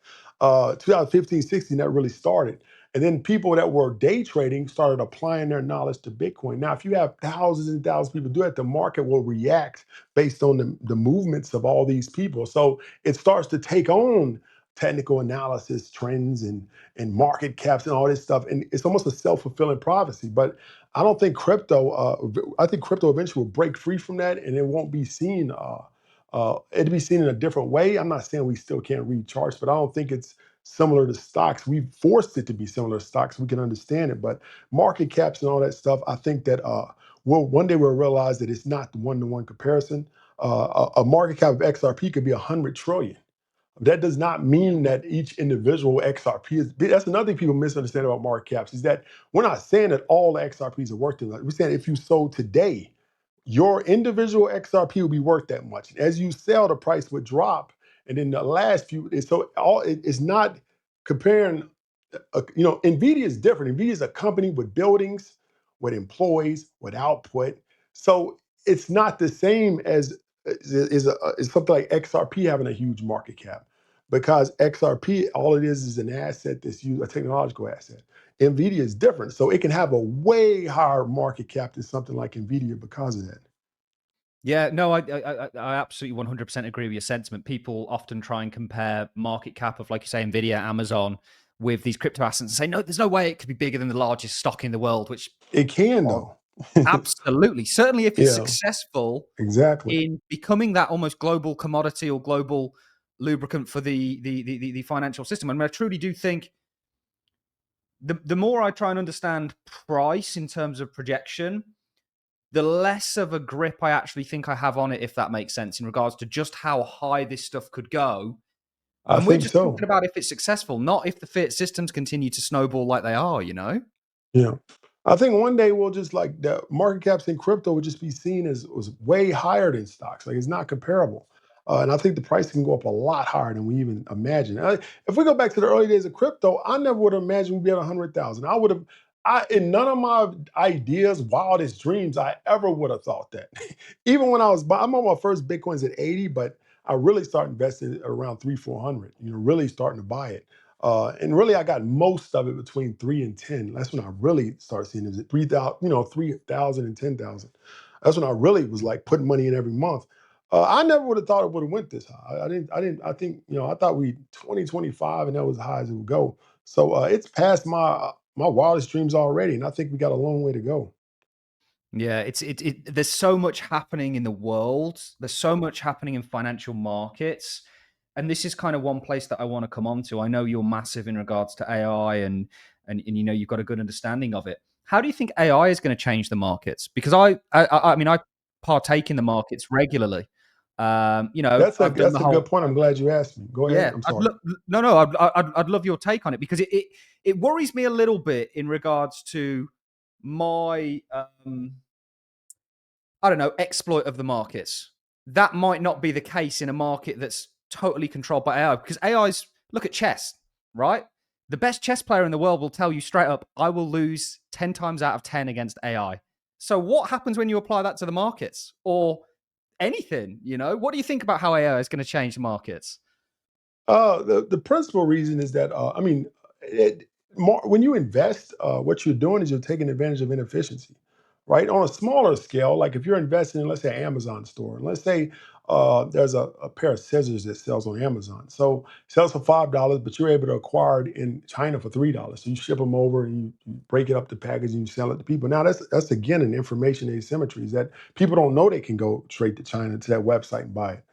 2015, 16, that really started. And then people that were day trading started applying their knowledge to Bitcoin. Now, if you have thousands and thousands of people do it, the market will react based on the movements of all these people. So it starts to take on technical analysis, trends, and market caps and all this stuff. And it's almost a self-fulfilling prophecy. But I don't think I think crypto eventually will break free from that and it won't be seen. It'll be seen in a different way. I'm not saying we still can't read charts, but I don't think it's similar to stocks. We forced it to be similar to stocks. We can understand it, but market caps and all that stuff, I think that one day we'll realize that it's not the one-to-one comparison. A market cap of XRP could be 100 trillion. That does not mean that each individual XRP is. That's another thing people misunderstand about market caps is that we're not saying that all the XRPs are worth it. We're saying if you sold today, your individual XRP will be worth that much. As you sell, the price would drop, and then the last few. So it's not comparing. Nvidia is different. Nvidia is a company with buildings, with employees, with output. So it's not the same as is something like XRP having a huge market cap because XRP, all it is an asset that's used, a technological asset. NVIDIA is different. So it can have a way higher market cap than something like NVIDIA because of that. Yeah, no, I absolutely 100% agree with your sentiment. People often try and compare market cap of, like you say, Nvidia, Amazon, with these crypto assets and say, no, there's no way it could be bigger than the largest stock in the world, which It can oh, though. absolutely, certainly if it's Yeah, successful exactly. in becoming that almost global commodity or global lubricant for the financial system. I mean, I truly do think the more I try and understand price in terms of projection, the less of a grip I actually think I have on it, if that makes sense, in regards to just how high this stuff could go. I And we're think just talking so. about if it's successful, not if the fiat systems continue to snowball like they are. Yeah. I think one day we'll just like the market caps in crypto would just be seen as was way higher than stocks. Like it's not comparable. And I think the price can go up a lot higher than we even imagine. If we go back to the early days of crypto, I never would have imagined we'd be at 100,000. In none of my ideas, wildest dreams, I ever would have thought that. Even when I'm on my first Bitcoins at 80, but I really started investing at around 300, 400, really starting to buy it. And really, I got most of it between 3 and 10. That's when I really started seeing it. 3,000, 3,000 and 10,000. That's when I really was like putting money in every month. I never would have thought it would have went this high. I think, I thought we 2025 and that was as high as it would go. So it's past my my wildest dreams already, and I think we got a long way to go. Yeah, there's so much happening in the world. There's so much happening in financial markets. And this is kind of one place that I want to come on to. I know you're massive in regards to AI and you know you've got a good understanding of it. How do you think AI is going to change the markets? Because I mean I partake in the markets regularly. You know, I've done the That's a good whole point. I'm glad you asked me. Go ahead. yeah. I'm sorry. No, no. I'd love your take on it because it worries me a little bit in regards to my I don't know, exploit of the markets. That might not be the case in a market that's totally controlled by AI because AI's look at chess, right? The best chess player in the world will tell you straight up, I will lose 10 times out of 10 against AI. So what happens when you apply that to the markets or anything, you know? What do you think about how AI is going to change the markets? The principal reason is that I mean, when you invest, what you're doing is you're taking advantage of inefficiency, right? On a smaller scale, like if you're investing in, let's say, Amazon store, and let's say there's a pair of scissors that sells on Amazon, so sells for $5, but you're able to acquire it in China for $3. So you ship them over and you break it up the package and you sell it to people. Now that's again an information asymmetry is that people don't know they can go straight to China to that website and buy it.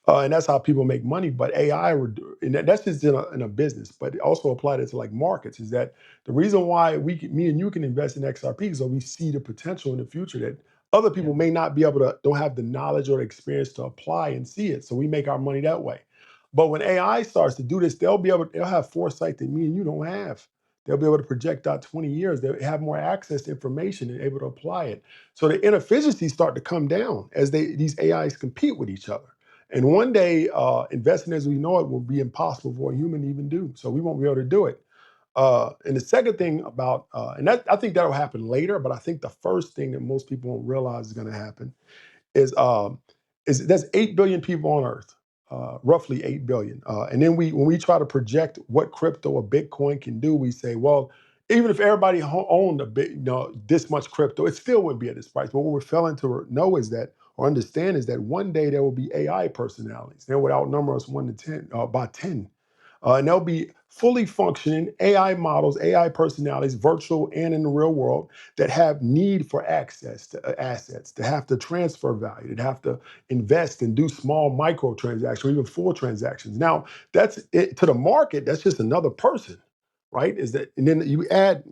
And that's how people make money. But AI, and that's just in a business, but it also applied it to like markets. Is that the reason why me and you can invest in XRP? So we see the potential in the future that other Yeah. people may not be able to, don't have the knowledge or the experience to apply and see it. So we make our money that way. But when AI starts to do this, they'll have foresight that me and you don't have. They'll be able to project out 20 years. They'll have more access to information and able to apply it. So the inefficiencies start to come down as these AIs compete with each other. And one day, investing as we know it will be impossible for a human to even do. So we won't be able to do it. And the second thing about, and that I think that'll happen later, but I think the first thing that most people won't realize is going to happen is there's 8 billion people on Earth, roughly 8 billion. And then when we try to project what crypto or Bitcoin can do, we say, well, even if everybody owned a bit, this much crypto, it still wouldn't be at this price. But what we're failing to know is that or understand is that one day there will be AI personalities. They would outnumber us 1 to 10 by 10. And they'll be fully functioning AI models, AI personalities, virtual and in the real world, that have need for access to assets, to have to transfer value, to have to invest and do small micro transactions or even full transactions. Now, that's it to the market. That's just another person, right? Is that, and then you add,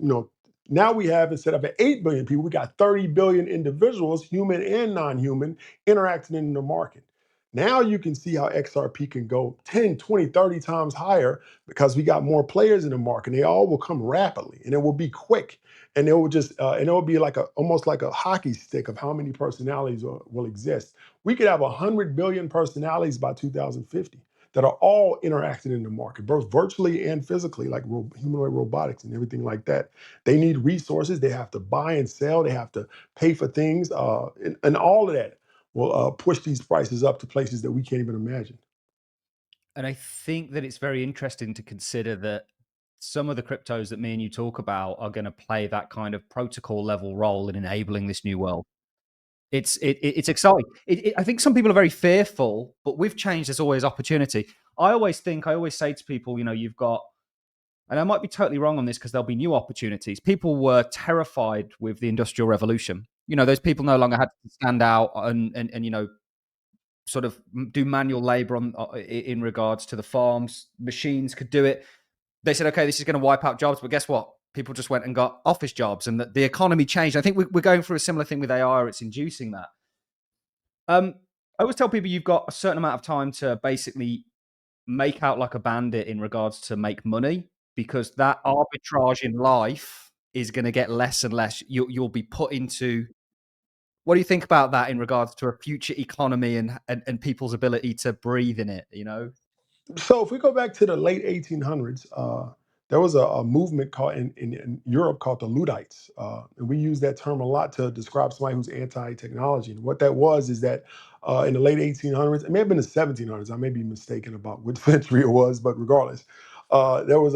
now we have instead of 8 billion people, we got 30 billion individuals, human and non-human, interacting in the market. Now you can see how XRP can go 10, 20, 30 times higher because we got more players in the market. They all will come rapidly and it will be quick. And it will just, and it will be like almost like a hockey stick of how many personalities will exist. We could have 100 billion personalities by 2050 that are all interacting in the market, both virtually and physically, like humanoid robotics and everything like that. They need resources. They have to buy and sell. They have to pay for things, and all of that will push these prices up to places that we can't even imagine. And I think that it's very interesting to consider that some of the cryptos that me and you talk about are going to play that kind of protocol level role in enabling this new world. It's exciting. I think some people are very fearful, but with change, there's always opportunity. I always say to people, you know, you've got, and I might be totally wrong on this because there'll be new opportunities. People were terrified with the Industrial Revolution. You know, those people no longer had to stand out and you know sort of do manual labor on in regards to the farms. Machines could do it. They said, okay, this is going to wipe out jobs, but guess what? People just went and got office jobs, and the economy changed. I think we're going through a similar thing with AI, or it's inducing that. I always tell people you've got a certain amount of time to basically make out like a bandit in regards to make money, because that arbitrage in life is going to get less and less. You'll be put into. What do you think about that in regards to a future economy and people's ability to breathe in it? You know, So if we go back to the late 1800s, there was a movement called in Europe called the Luddites, and we use that term a lot to describe somebody who's anti-technology. And what that was is that in the late 1800s, it may have been the 1700s. I may be mistaken about which century it was, but regardless, there was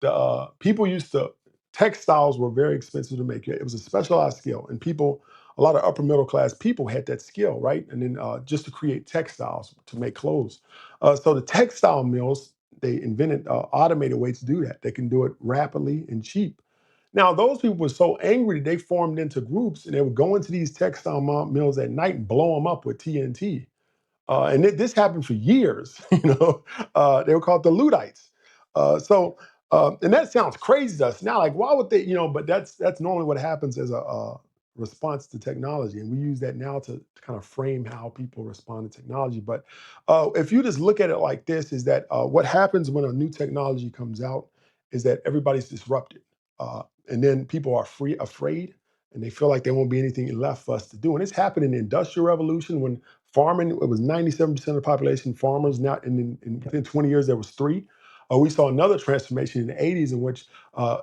the people used to textiles were very expensive to make. It was a specialized skill, and people. A lot of upper middle class people had that skill, right? And then just to create textiles to make clothes. So the textile mills they invented automated ways to do that. They can do it rapidly and cheap. Now, those people were so angry they formed into groups and they would go into these textile mills at night and blow them up with TNT. And this happened for years. They were called the Luddites. And that sounds crazy to us now. Like, why would they? But that's normally what happens as a response to technology, and we use that now to kind of frame how people respond to technology. But if you just look at it like this, is that what happens when a new technology comes out is that everybody's disrupted, and then people are afraid, and they feel like there won't be anything left for us to do. And it's happened in the Industrial Revolution when farming, it was 97% of the population farmers. Now, within 20 years, there was three. We saw another transformation in the 80s in which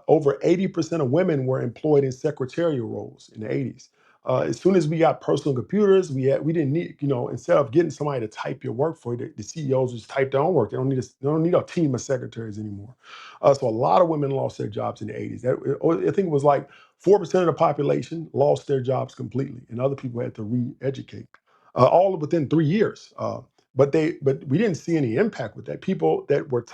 over 80% of women were employed in secretarial roles in the 80s. As soon as we got personal computers, we didn't need, instead of getting somebody to type your work for you, the CEOs just type their own work. They don't need a team of secretaries anymore. So a lot of women lost their jobs in the 80s. I think it was like 4% of the population lost their jobs completely, and other people had to re-educate all within 3 years. But we didn't see any impact with that. People that were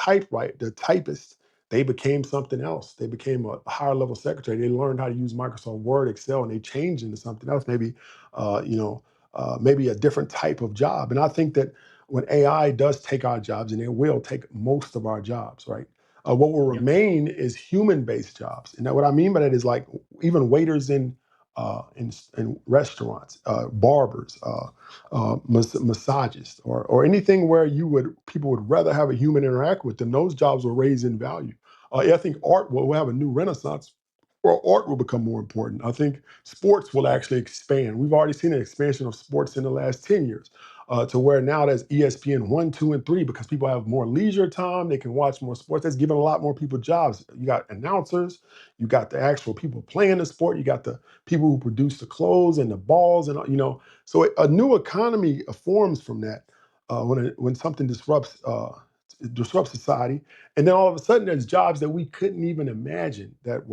the typists, they became something else. They became a higher level secretary. They learned how to use Microsoft Word, Excel, and they changed into something else. Maybe a different type of job. And I think that when AI does take our jobs, and it will take most of our jobs, right? What will Yeah. remain is human-based jobs. And what I mean by that is like even waiters in restaurants, barbers, massagists, or anything where people would rather have a human interact with them. Those jobs will raise in value. I think art will have a new renaissance, where art will become more important. I think sports will actually expand. We've already seen an expansion of sports in the last 10 years. To where now there's ESPN 1, 2, and 3 because people have more leisure time. They can watch more sports. That's giving a lot more people jobs. You got announcers, you got the actual people playing the sport, you got the people who produce the clothes and the balls, and so a new economy forms from that when something disrupts society, and then all of a sudden there's jobs that we couldn't even imagine that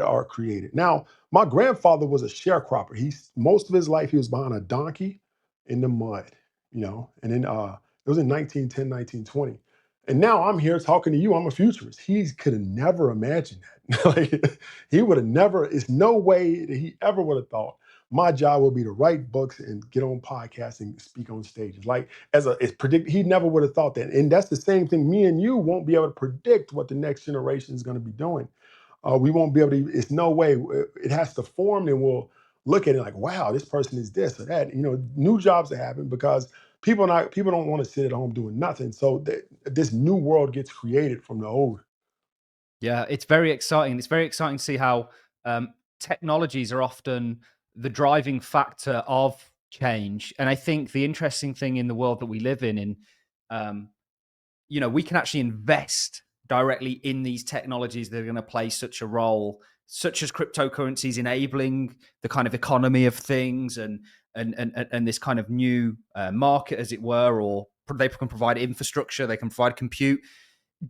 are created. Now, my grandfather was a sharecropper. Most of his life he was behind a donkey in the mud, and then it was in 1910, 1920. And now I'm here talking to you. I'm a futurist. He could have never imagined that. Like, he would have never, it's no way that he ever would have thought my job would be to write books and get on podcasts and speak on stages. Like, he never would have thought that. And that's the same thing. Me and you won't be able to predict what the next generation is going to be doing. We won't be able to, it's no way. It has to form, and we'll look at it like, wow, this person is this or that. New jobs that happen because people don't want to sit at home doing nothing. So this new world gets created from the old. Yeah, it's very exciting. It's very exciting to see how technologies are often the driving factor of change. And I think the interesting thing in the world that we live in um, we can actually invest directly in these technologies that are going to play such a role, such as cryptocurrencies enabling the kind of economy of things and this kind of new market, as it were, or they can provide infrastructure, they can provide compute.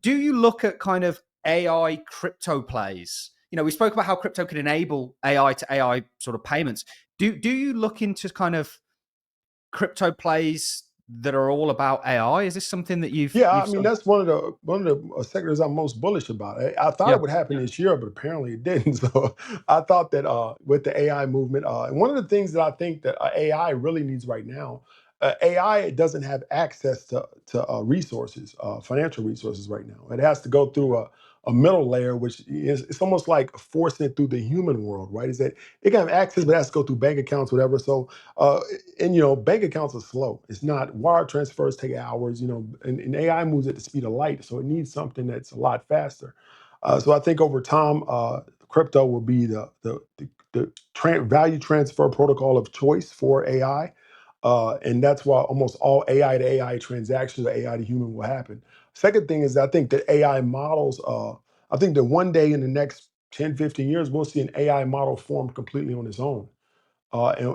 Do you look at kind of AI crypto plays? We spoke about how crypto can enable AI to AI sort of payments. Do you look into kind of crypto plays that are all about AI? Is this something that Yeah, I you've mean sort of, that's one of the sectors I'm most bullish about. I thought yeah, it would happen this year, but apparently it didn't. So I thought that with the AI movement, and one of the things that I think that AI really needs right now, AI doesn't have access to resources, financial resources right now. It has to go through a middle layer, which is it's almost like forcing it through the human world, right? Is that it can have access, but it has to go through bank accounts, whatever. So uh, and bank accounts are slow. It's not wire transfers take hours, and AI moves at the speed of light, so it needs something that's a lot faster. So I think over time, crypto will be the value transfer protocol of choice for AI, and that's why almost all AI to AI transactions, or AI to human, will happen. Second thing is I think that AI models. I think that one day in the next 10, 15 years, we'll see an AI model form completely on its own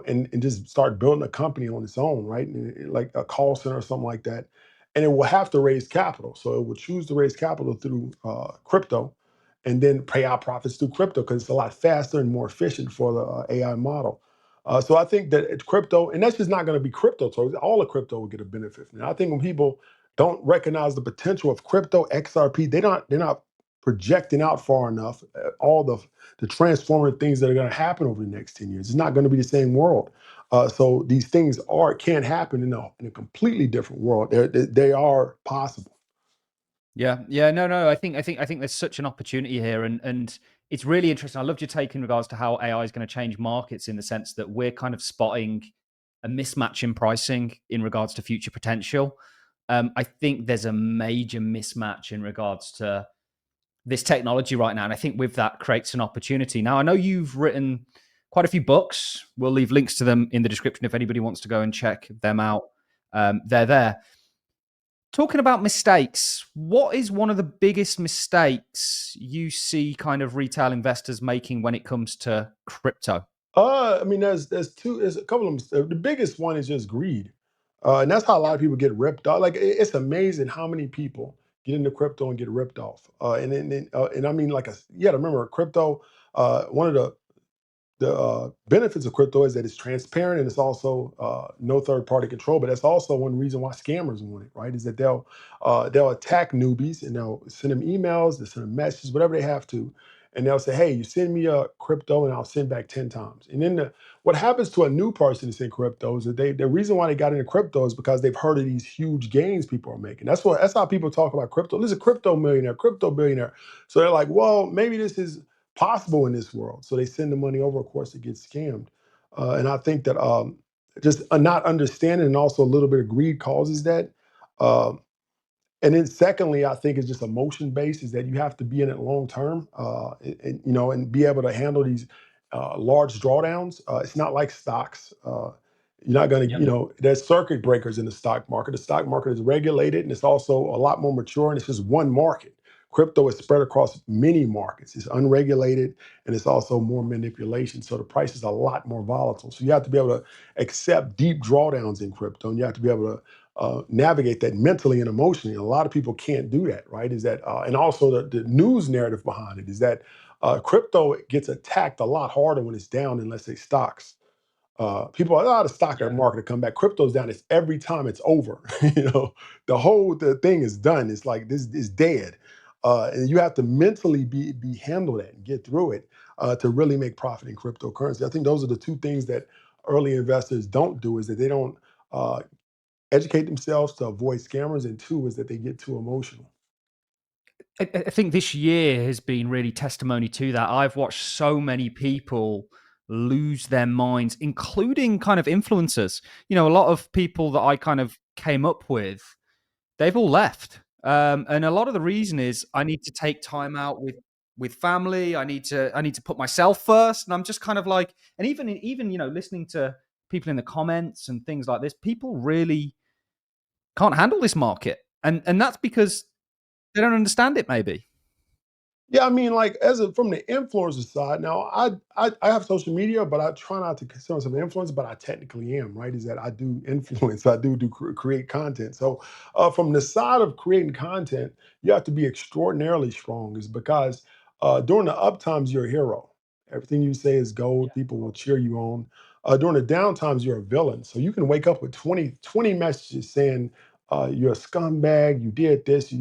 and just start building a company on its own, right? Like a call center or something like that. And it will have to raise capital. So it will choose to raise capital through crypto and then pay out profits through crypto because it's a lot faster and more efficient for the AI model. So I think that it's crypto, and that's just not going to be crypto. So all of crypto will get a benefit from it. I think when people don't recognize the potential of crypto XRP. They're not projecting out far enough all the transformative things that are going to happen over the next 10 years. It's not going to be the same world. So these things can't happen in a completely different world. They are possible. Yeah, yeah, no. I think there's such an opportunity here, and it's really interesting. I loved your take in regards to how AI is going to change markets in the sense that we're kind of spotting a mismatch in pricing in regards to future potential. I think there's a major mismatch in regards to this technology right now, and I think with that creates an opportunity. Now, I know you've written quite a few books. We'll leave links to them in the description if anybody wants to go and check them out. They're there. Talking about mistakes, what is one of the biggest mistakes you see kind of retail investors making when it comes to crypto? I mean, there's a couple of them. The biggest one is just greed, and that's how a lot of people get ripped off. Like it's amazing how many people get into crypto and get ripped off. And I mean, you got to remember, crypto. One of the benefits of crypto is that it's transparent and it's also no third party control. But that's also one reason why scammers want it, right? Is that they'll attack newbies and they'll send them emails, they'll send them messages, whatever they have to, and they'll say, "Hey, you send me a crypto and I'll send back 10 times." And then what happens to a new person that's in crypto is that the reason why they got into crypto is because they've heard of these huge gains people are making. That's how people talk about crypto. There's a crypto millionaire, crypto billionaire. So they're like, well, maybe this is possible in this world. So they send the money over, of course, it gets scammed. And I think that just not understanding and also a little bit of greed causes that. Um, and then secondly, I think it's just emotion based is that you have to be in it long term, and be able to handle these large drawdowns. It's not like stocks. You're not going to, Yep. there's circuit breakers in the stock market. The stock market is regulated and it's also a lot more mature and it's just one market. Crypto is spread across many markets. It's unregulated and it's also more manipulation. So the price is a lot more volatile. So you have to be able to accept deep drawdowns in crypto and you have to be able to navigate that mentally and emotionally. A lot of people can't do that, right? Is that and also the news narrative behind it is that crypto gets attacked a lot harder when it's down than let's say stocks. People are the stock Yeah. market to come back. Crypto's down. It's every time it's over. The thing is done. It's like this is dead, and you have to mentally be handle that and get through it to really make profit in cryptocurrency. I think those are the two things that early investors don't do. Is that they don't uh, educate themselves to avoid scammers, and two is that they get too emotional. I think this year has been really testimony to that. I've watched so many people lose their minds, including kind of influencers. A lot of people that I kind of came up with, they've all left. And a lot of the reason is I need to take time out with family. I need to put myself first. And I'm just kind of like, and even listening to people in the comments and things like this, people really can't handle this market. And that's because they don't understand it, maybe. Yeah, I mean, like from the influencer side, now I have social media, but I try not to consider myself an influencer, but I technically am, right? Is that I do influence, I do create content. So from the side of creating content, you have to be extraordinarily strong, is because during the up times you're a hero. Everything you say is gold. People will cheer you on. During the down times, you're a villain. So you can wake up with 20 messages saying you're a scumbag, you did this,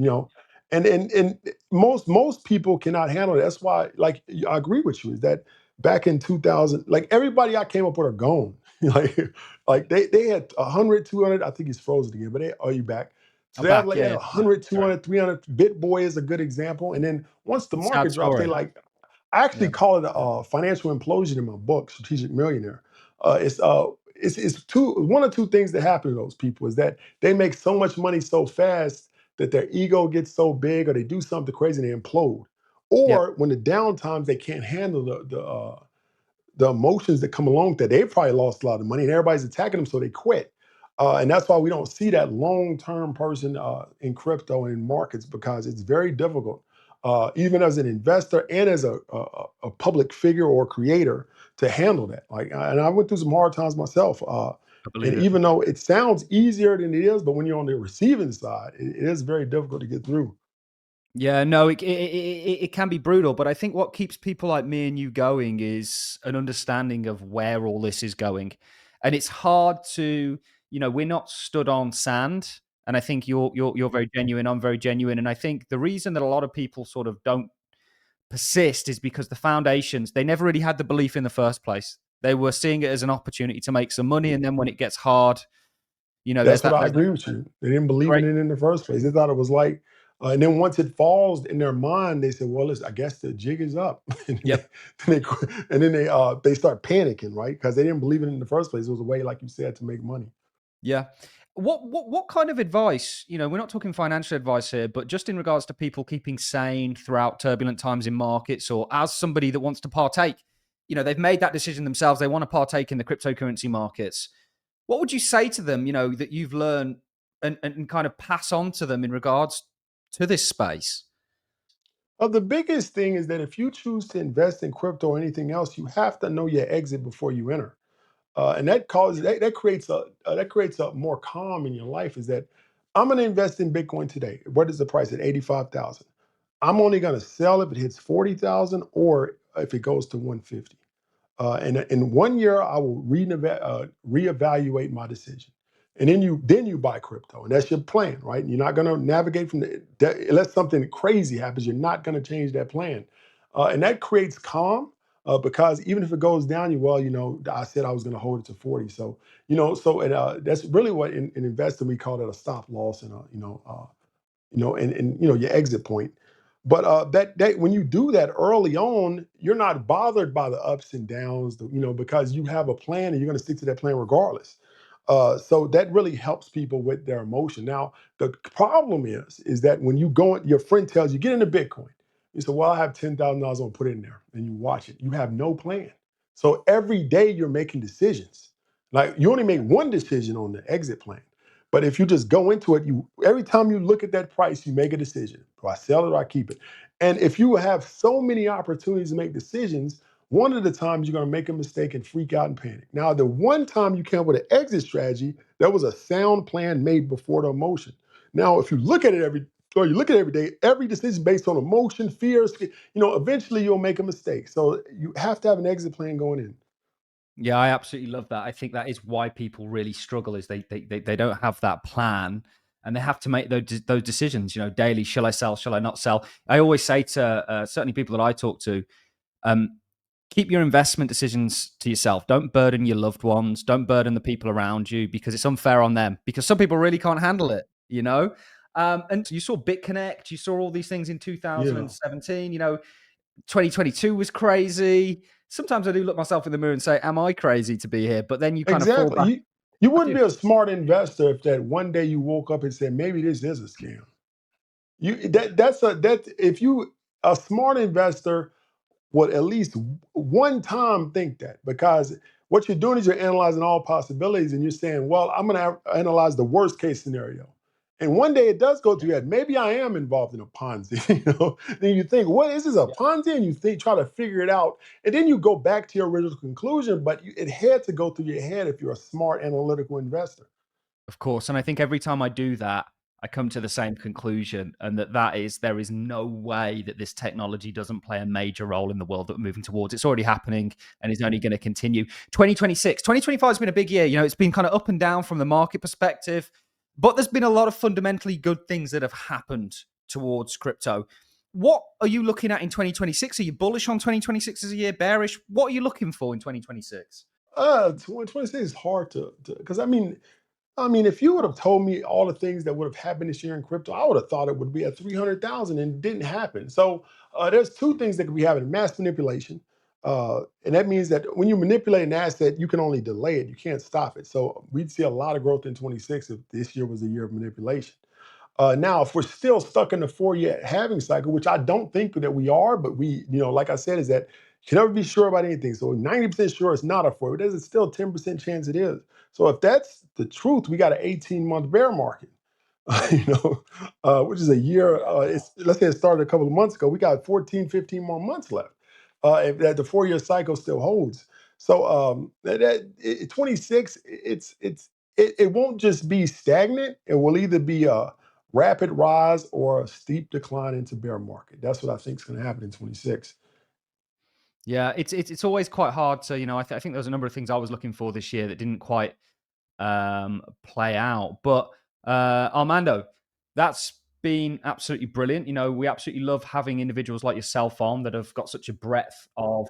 and most people cannot handle it. That's why, like, I agree with you. Is that back in 2000, like everybody I came up with are gone. like, they had 100, 200. I think he's frozen again, but are you back? So I'm they have back. like Yeah. Yeah. 100, Sorry. 200, 300. BitBoy is a good example. And then once the Sad market drops, they story. like I actually Yeah. call it a financial implosion in my book, Strategic Millionaire. It's one or two things that happen to those people is that they make so much money so fast that their ego gets so big, or they do something crazy and they implode. Yep. Or when the down times they can't handle the emotions that come along with that. They've probably lost a lot of money and everybody's attacking them, so they quit. And that's why we don't see that long-term person in crypto and in markets because it's very difficult, even as an investor and as a public figure or creator, to handle that. And I went through some hard times myself. I And believe it. even though it sounds easier than it is, but when you're on the receiving side, it is very difficult to get through. Yeah, no, it can be brutal, but I think what keeps people like me and you going is an understanding of where all this is going. And it's hard to, we're not stood on sand. And I think you're very genuine. I'm very genuine. And I think the reason that a lot of people sort of don't persist is because the foundations, they never really had the belief in the first place. They were seeing it as an opportunity to make some money. And then when it gets hard, That's what I there's that agree with you. They didn't believe in great, it in the first place. They thought it was like, and then once it falls in their mind, they said, "Well, I guess the jig is up," and then yep. they start panicking, right? Because they didn't believe in it in the first place. It was a way, like you said, to make money. Yeah. What kind of advice, we're not talking financial advice here, but just in regards to people keeping sane throughout turbulent times in markets, or as somebody that wants to partake, they've made that decision themselves, they want to partake in the cryptocurrency markets. What would you say to them, that you've learned and kind of pass on to them in regards to this space? The biggest thing is that if you choose to invest in crypto or anything else, you have to know your exit before you enter. And that creates a more calm in your life. Is that I'm going to invest in Bitcoin today. What is the price at 85,000? I'm only going to sell if it hits 40,000 or if it goes to 150. And in 1 year, I will reevaluate my decision. And then you buy crypto, and that's your plan, right? You're not going to navigate from unless something crazy happens. You're not going to change that plan, and that creates calm because even if it goes down, I said I was going to hold it to 40. So and that's really what in investing we call it a stop loss and and your exit point. But that when you do that early on, you're not bothered by the ups and downs, because you have a plan and you're going to stick to that plan regardless. So that really helps people with their emotion. Now, the problem is that when you go, your friend tells you get into Bitcoin. You say, "Well, I have $10,000. I'm gonna put it in there," and you watch it. You have no plan. So every day you're making decisions. Like you only make one decision on the exit plan. But if you just go into it, you every time you look at that price, you make a decision. Do I sell it or I keep it? And if you have so many opportunities to make decisions, one of the times you're going to make a mistake and freak out and panic. Now, the one time you came up with an exit strategy, that was a sound plan made before the emotion. Now, if you look at it or you look at it every day, every decision based on emotion, fears, eventually you'll make a mistake. So you have to have an exit plan going in. Yeah, I absolutely love that. I think that is why people really struggle is they don't have that plan and they have to make those decisions, daily. Shall I sell? Shall I not sell? I always say to certainly people that I talk to, um, keep your investment decisions to yourself. Don't burden your loved ones. Don't burden the people around you because it's unfair on them. Because some people really can't handle it, And you saw BitConnect, you saw all these things in Yeah. 2017. 2022 was crazy. Sometimes I do look myself in the mirror and say, "Am I crazy to be here?" But then you kind of fall Exactly. back. You I wouldn't do. be a smart investor if that one day you woke up and said, maybe this is a scam. That if you a smart investor would at least one time think that because what you're doing is you're analyzing all possibilities and you're saying, well, I'm going to analyze the worst case scenario. And one day it does go through that. Maybe I am involved in a Ponzi. Then you think, what is this a Yeah, Ponzi? And you try to figure it out. And then you go back to your original conclusion, but it had to go through your head if you're a smart analytical investor. of course. And I think every time I do that, I come to the same conclusion, and that is there is no way that this technology doesn't play a major role in the world that we're moving towards. It's already happening and is only going to continue. 2026, 2025 has been a big year. It's been kind of up and down from the market perspective, but there's been a lot of fundamentally good things that have happened towards crypto. What are you looking at in 2026? Are you bullish on 2026 as a year, bearish? What are you looking for in 2026? 2026 is hard because if you would have told me all the things that would have happened this year in crypto, I would have thought it would be at 300,000 and it didn't happen. So there's two things that could be happening: mass manipulation, and that means that when you manipulate an asset, you can only delay it; you can't stop it. So we'd see a lot of growth in 26 if this year was a year of manipulation. Now, if we're still stuck in the 4-year halving cycle, which I don't think that we are, but like I said, is that you can never be sure about anything. So 90% sure it's not a 4, but there's still a 10% chance it is. So if that's the truth, we got an 18-month bear market, which is a year. Let's say it started a couple of months ago. We got 14, 15 more months left. If that the 4-year cycle still holds. So 26, it won't just be stagnant. It will either be a rapid rise or a steep decline into bear market. That's what I think is going to happen in 26. Yeah, it's always quite hard to, I think there was a number of things I was looking for this year that didn't quite play out. But Armando, that's been absolutely brilliant. You know, we absolutely love having individuals like yourself on that have got such a breadth of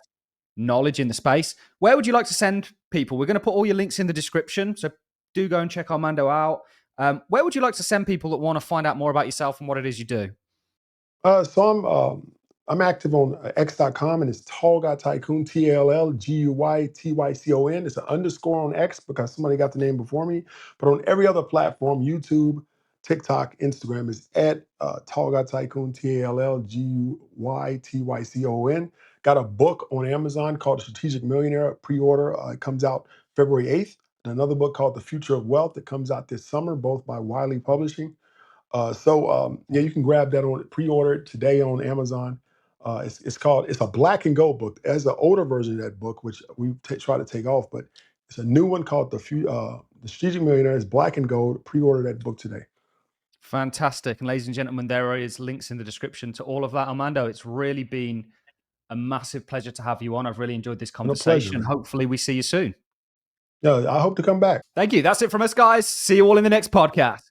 knowledge in the space. Where would you like to send people? We're going to put all your links in the description, so do go and check Armando out. Where would you like to send people that want to find out more about yourself and what it is you do? So I'm active on X.com, and it's Tall Guy Tycoon, TALLGUYTYCON. It's an underscore on X because somebody got the name before me. But on every other platform, YouTube, TikTok, Instagram, is at Tall Guy Tycoon, TALLGUYTYCON. Got a book on Amazon called The Strategic Millionaire. Pre-order. It comes out February 8th. And another book called The Future of Wealth that comes out this summer, both by Wiley Publishing. Yeah, you can grab that on pre-order it today on Amazon. It's a black and gold book. There's an older version of that book which we try to take off, but it's a new one called The Strategic Millionaire. It's black and gold. Pre-order that book today. Fantastic. And ladies and gentlemen, there is links in the description to all of that. Armando, it's really been a massive pleasure to have you on. I've really enjoyed this And a pleasure, conversation. man. Hopefully we see you soon. Yeah, I hope to come back. Thank you. That's it from us, guys. See you all in the next podcast.